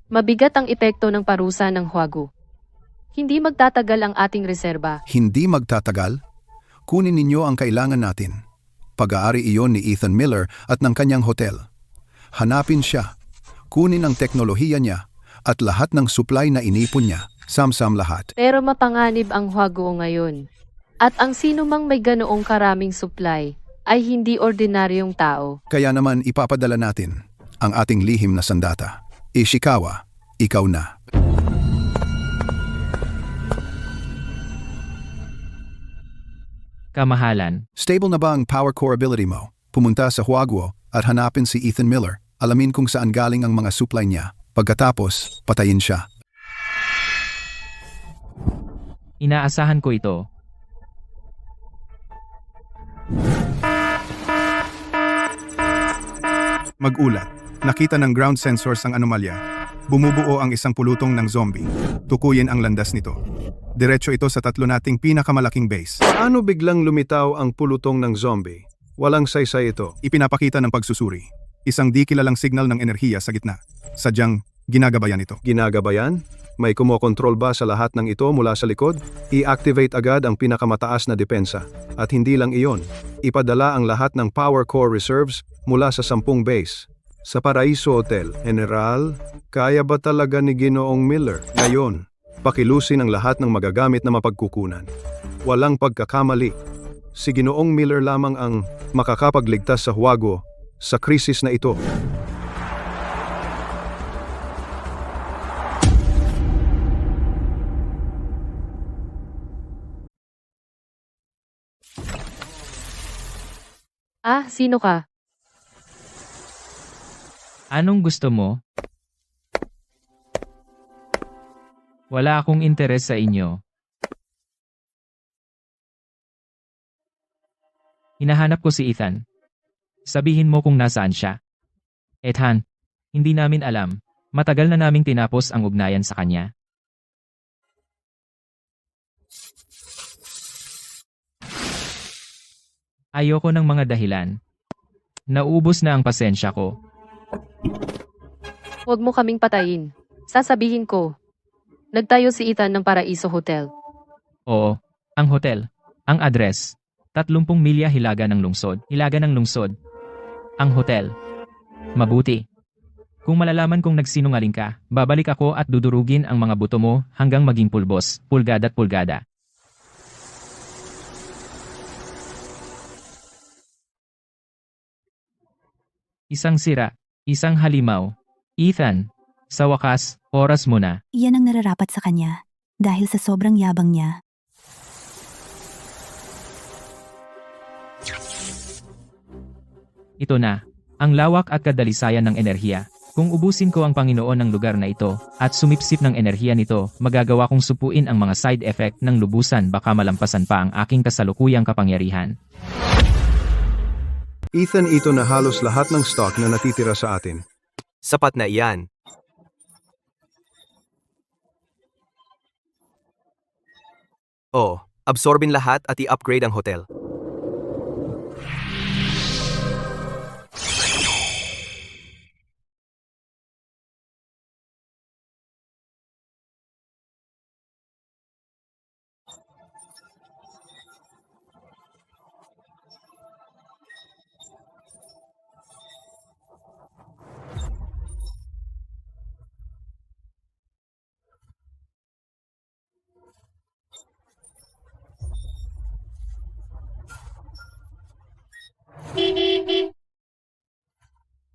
Mabigat ang epekto ng parusa ng Huagu. Hindi magtatagal ang ating reserba. Hindi magtatagal? Kunin ninyo ang kailangan natin. Pag-aari iyon ni Ethan Miller at ng kanyang hotel. Hanapin siya. Kunin ang teknolohiya niya at lahat ng supply na inipon niya. Samsam lahat. Pero mapanganib ang Huagu ngayon. At ang sino mang may ganoong karaming supply ay hindi ordinaryong tao. Kaya naman ipapadala natin ang ating lihim na sandata. Ishikawa, ikaw na. Kamahalan. Stable na ba ang power core ability mo? Pumunta sa Huaguo at hanapin si Ethan Miller. Alamin kung saan galing ang mga supply niya. Pagkatapos, patayin siya. Inaasahan ko ito. Mag-ulat. Nakita ng ground sensors ang anomalya. Bumubuo ang isang pulutong ng zombie. Tukuyin ang landas nito. Diretso ito sa tatlo nating pinakamalaking base. Ano biglang lumitaw ang pulutong ng zombie? Walang saysay ito. Ipinapakita ng pagsusuri. Isang di kilalang signal ng enerhiya sa gitna. Sadyang ginagabayan ito. Ginagabayan? May kumokontrol ba sa lahat ng ito mula sa likod? I-activate agad ang pinakamataas na depensa. At hindi lang iyon, ipadala ang lahat ng power core reserves mula sa 10 base. Sa Paraiso Hotel, General, kaya ba talaga ni Ginoong Miller? Ngayon, pakilusin ang lahat ng magagamit na mapagkukunan. Walang pagkakamali. Si Ginoong Miller lamang ang makakapagligtas sa Huaguo sa krisis na ito. Sino ka? Anong gusto mo? Wala akong interes sa inyo. Hinahanap ko si Ethan. Sabihin mo kung nasaan siya. Ethan, hindi namin alam. Matagal na naming tinapos ang ugnayan sa kanya. Ayoko ng mga dahilan. Naubos na ang pasensya ko. Huwag mo kaming patayin. Sasabihin ko. Nagtayo si Ethan ng Paraiso Hotel. Oo, ang hotel. Ang address. 30 milya hilaga ng lungsod. Hilaga ng lungsod. Ang hotel. Mabuti. Kung malalaman kong nagsinungaling ka, babalik ako at dudurugin ang mga buto mo hanggang maging pulbos, pulgada't pulgada. Isang sira, isang halimaw. Ethan, sa wakas, oras mo na. Iyan ang nararapat sa kanya. Dahil sa sobrang yabang niya. Ito na, ang lawak at kadalisayan ng enerhiya. Kung ubusin ko ang Panginoon ng lugar na ito, at sumipsip ng enerhiya nito, magagawa kong supuin ang mga side effect ng lubusan baka malampasan pa ang aking kasalukuyang kapangyarihan. Ethan, ito na halos lahat ng stock na natitira sa atin. Sapat na iyan. Absorbin lahat at i-upgrade ang hotel.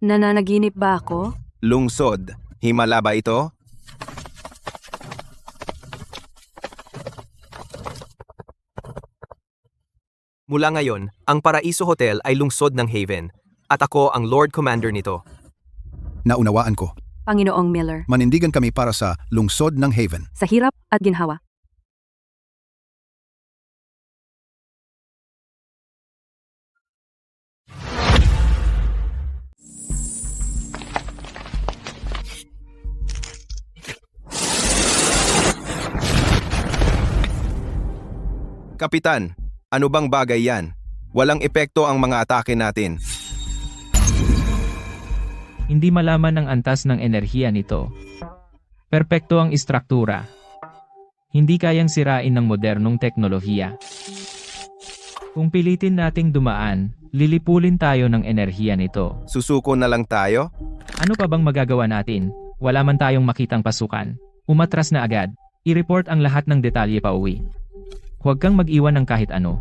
Nananaginip ba ako? Lungsod. Himala ba ito? Mula ngayon, ang Paraiso Hotel ay lungsod ng Haven, at ako ang Lord Commander nito. Naunawaan ko. Panginoong Miller, Manindigan kami para sa lungsod ng Haven. sa hirap at ginhawa. Kapitan, ano bang bagay yan? Walang epekto ang mga atake natin. Hindi malaman ang antas ng enerhiya nito. Perpekto ang istruktura. Hindi kayang sirain ng modernong teknolohiya. Kung pilitin nating dumaan, lilipulin tayo ng enerhiya nito. Susuko na lang tayo? Ano pa bang magagawa natin? Wala man tayong makitang pasukan. Umatras na agad. I-report ang lahat ng detalye pa uwi. Huwag kang mag-iwan ng kahit ano.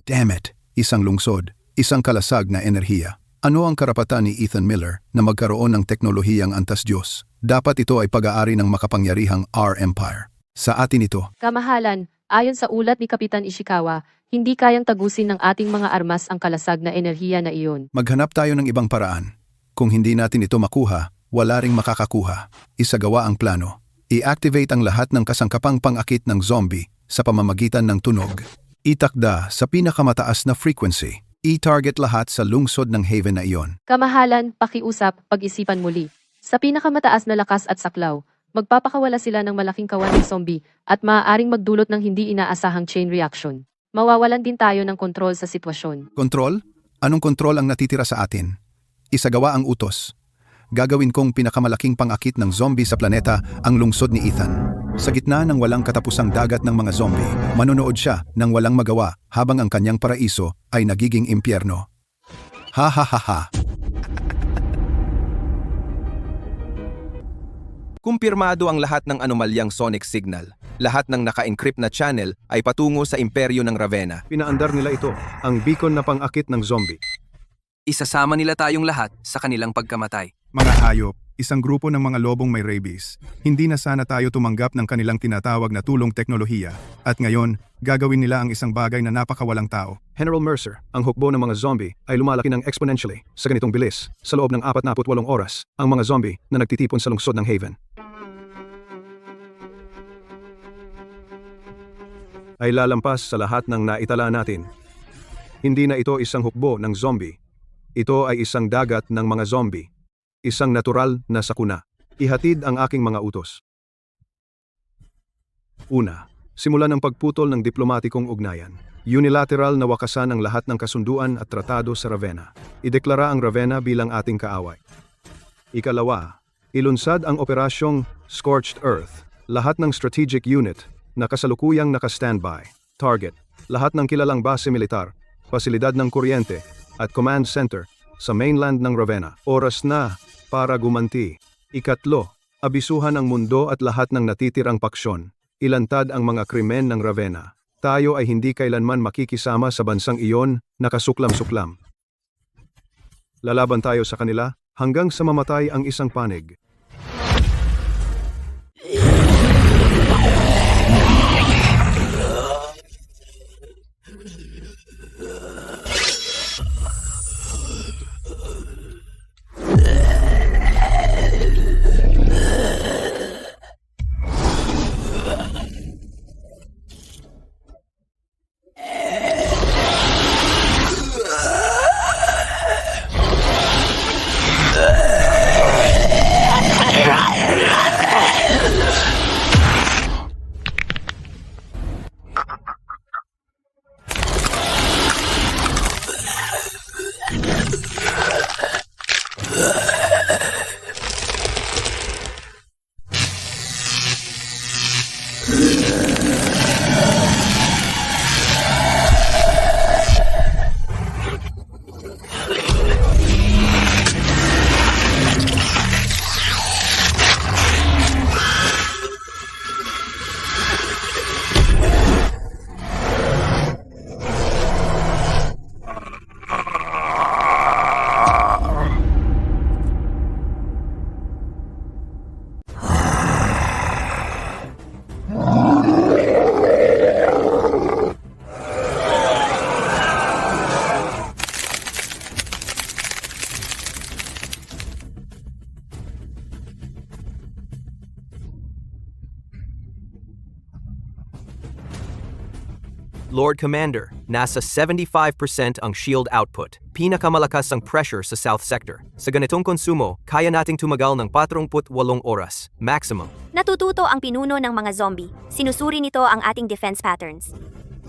Damn it! Isang lungsod, isang kalasag na enerhiya. Ano ang karapatan ni Ethan Miller na magkaroon ng teknolohiyang antas Diyos? Dapat ito ay pag-aari ng makapangyarihang R-Empire. Sa atin ito. Kamahalan, ayon sa ulat ni Kapitan Ishikawa, hindi kayang tagusin ng ating mga armas ang kalasag na enerhiya na iyon. Maghanap tayo ng ibang paraan. Kung hindi natin ito makuha, wala ring makakakuha. Isagawa ang plano. I-activate ang lahat ng kasangkapang pang-akit ng zombie sa pamamagitan ng tunog. Itakda sa pinakamataas na frequency. I-target lahat sa lungsod ng Haven na iyon. Kamahalan, pakiusap, pag-isipan muli. Sa pinakamataas na lakas at saklaw, magpapakawala sila ng malaking kawan ng zombie at maaaring magdulot ng hindi inaasahang chain reaction. Mawawalan din tayo ng kontrol sa sitwasyon. Kontrol? Anong kontrol ang natitira sa atin? Isagawa ang utos. Gagawin kong pinakamalaking pang-akit ng zombie sa planeta ang lungsod ni Ethan. Sa gitna ng walang katapusang dagat ng mga zombie, manonood siya ng walang magawa habang ang kanyang paraiso ay nagiging impyerno. Ha ha ha ha. Kumpirmado ang lahat ng anomalyang sonic signal. Lahat ng naka-encrypt na channel ay patungo sa imperyo ng Ravenna. Pinaandar nila ito, ang beacon na pang-akit ng zombie. Isasama nila tayong lahat sa kanilang pagkamatay. Mga hayop, isang grupo ng mga lobong may rabies. Hindi na sana tayo tumanggap ng kanilang tinatawag na tulong teknolohiya. At ngayon, gagawin nila ang isang bagay na napakawalang tao. General Mercer, ang hukbo ng mga zombie ay lumalaki ng exponentially sa ganitong bilis sa loob ng 48 oras ang mga zombie na nagtitipon sa lungsod ng Haven. Ay lalampas sa lahat ng naitala natin. Hindi na ito isang hukbo ng zombie. Ito ay isang dagat ng mga zombie. Isang natural na sakuna. Ihatid ang aking mga utos. Una, simulan ang pagputol ng diplomatikong ugnayan. Unilateral na wakasan ang lahat ng kasunduan at tratado sa Ravenna. Ideklara ang Ravenna bilang ating kaaway. Ikalawa, ilunsad ang operasyong Scorched Earth. Lahat ng strategic unit na kasalukuyang naka-standby. Target, lahat ng kilalang base militar, pasilidad ng kuryente, at command center sa mainland ng Ravenna. Oras na para gumanti. Ikatlo, abisuhan ang mundo at lahat ng natitirang paksyon. Ilantad ang mga krimen ng Ravenna. Tayo ay hindi kailanman makikisama sa bansang iyon na kasuklam-suklam. Lalaban tayo sa kanila hanggang sa mamatay ang isang panig. Lord Commander, nasa 75% ang shield output. Pinakamalakas ang pressure sa South Sector. Sa ganitong konsumo, kaya nating tumagal ng 48 oras, maximum. Natututo ang pinuno ng mga zombie. Sinusuri nito ang ating defense patterns.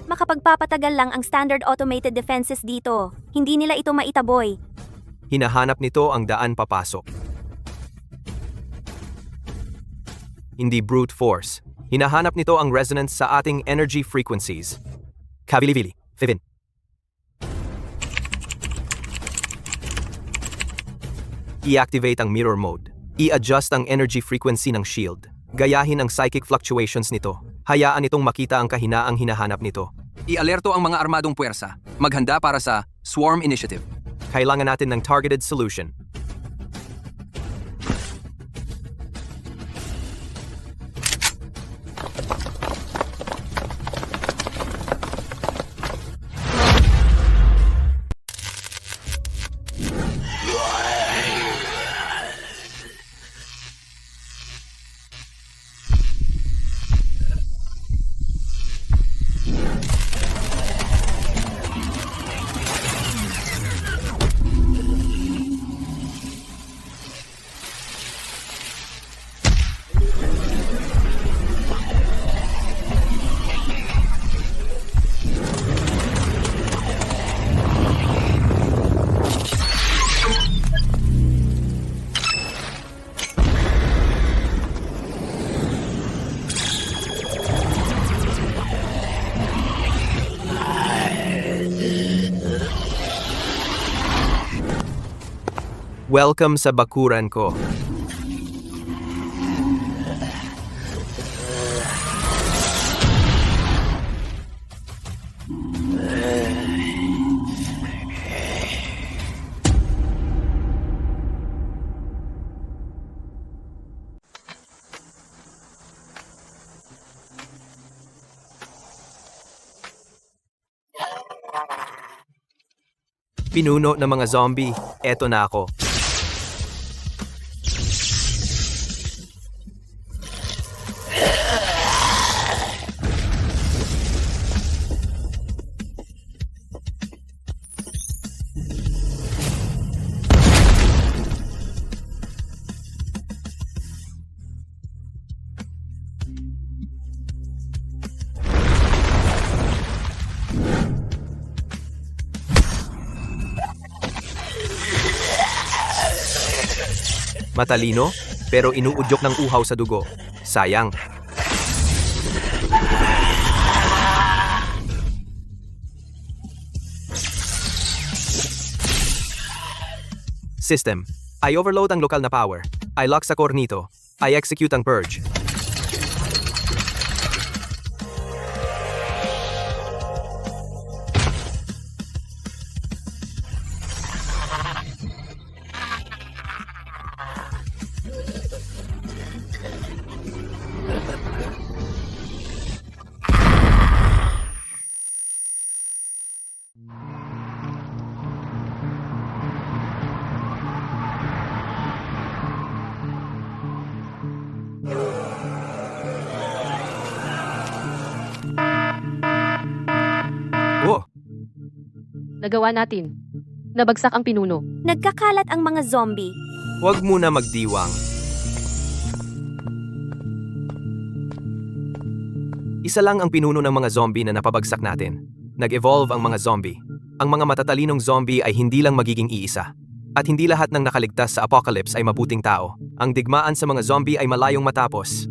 Makapagpapatagal lang ang standard automated defenses dito. Hindi nila ito maitaboy. Hinahanap nito ang daan papasok. Hindi brute force. Hinahanap nito ang resonance sa ating energy frequencies. Kavili-vili, Vivin. I-activate ang mirror mode. I-adjust ang energy frequency ng shield. Gayahin ang psychic fluctuations nito. Hayaan itong makita ang kahinaang hinahanap nito. I-alerto ang mga armadong puwersa. Maghanda para sa Swarm Initiative. Kailangan natin ng targeted solution. Welcome sa bakuran ko. Pinuno ng mga zombie, eto na ako. Matalino, pero inuudyok ng uhaw sa dugo. Sayang. System. I overload ang lokal na power. I lock sa core nito. I execute ang purge. Oh, Nagawa natin. Nabagsak ang pinuno. Nagkakalat ang mga zombie. huwag muna magdiwang. Isa lang ang pinuno ng mga zombie na napabagsak natin. Nag-evolve ang mga zombie. Ang mga matatalinong zombie ay hindi lang magiging iisa. At hindi lahat ng nakaligtas sa apocalypse ay mabuting tao. Ang digmaan sa mga zombie ay malayong matapos.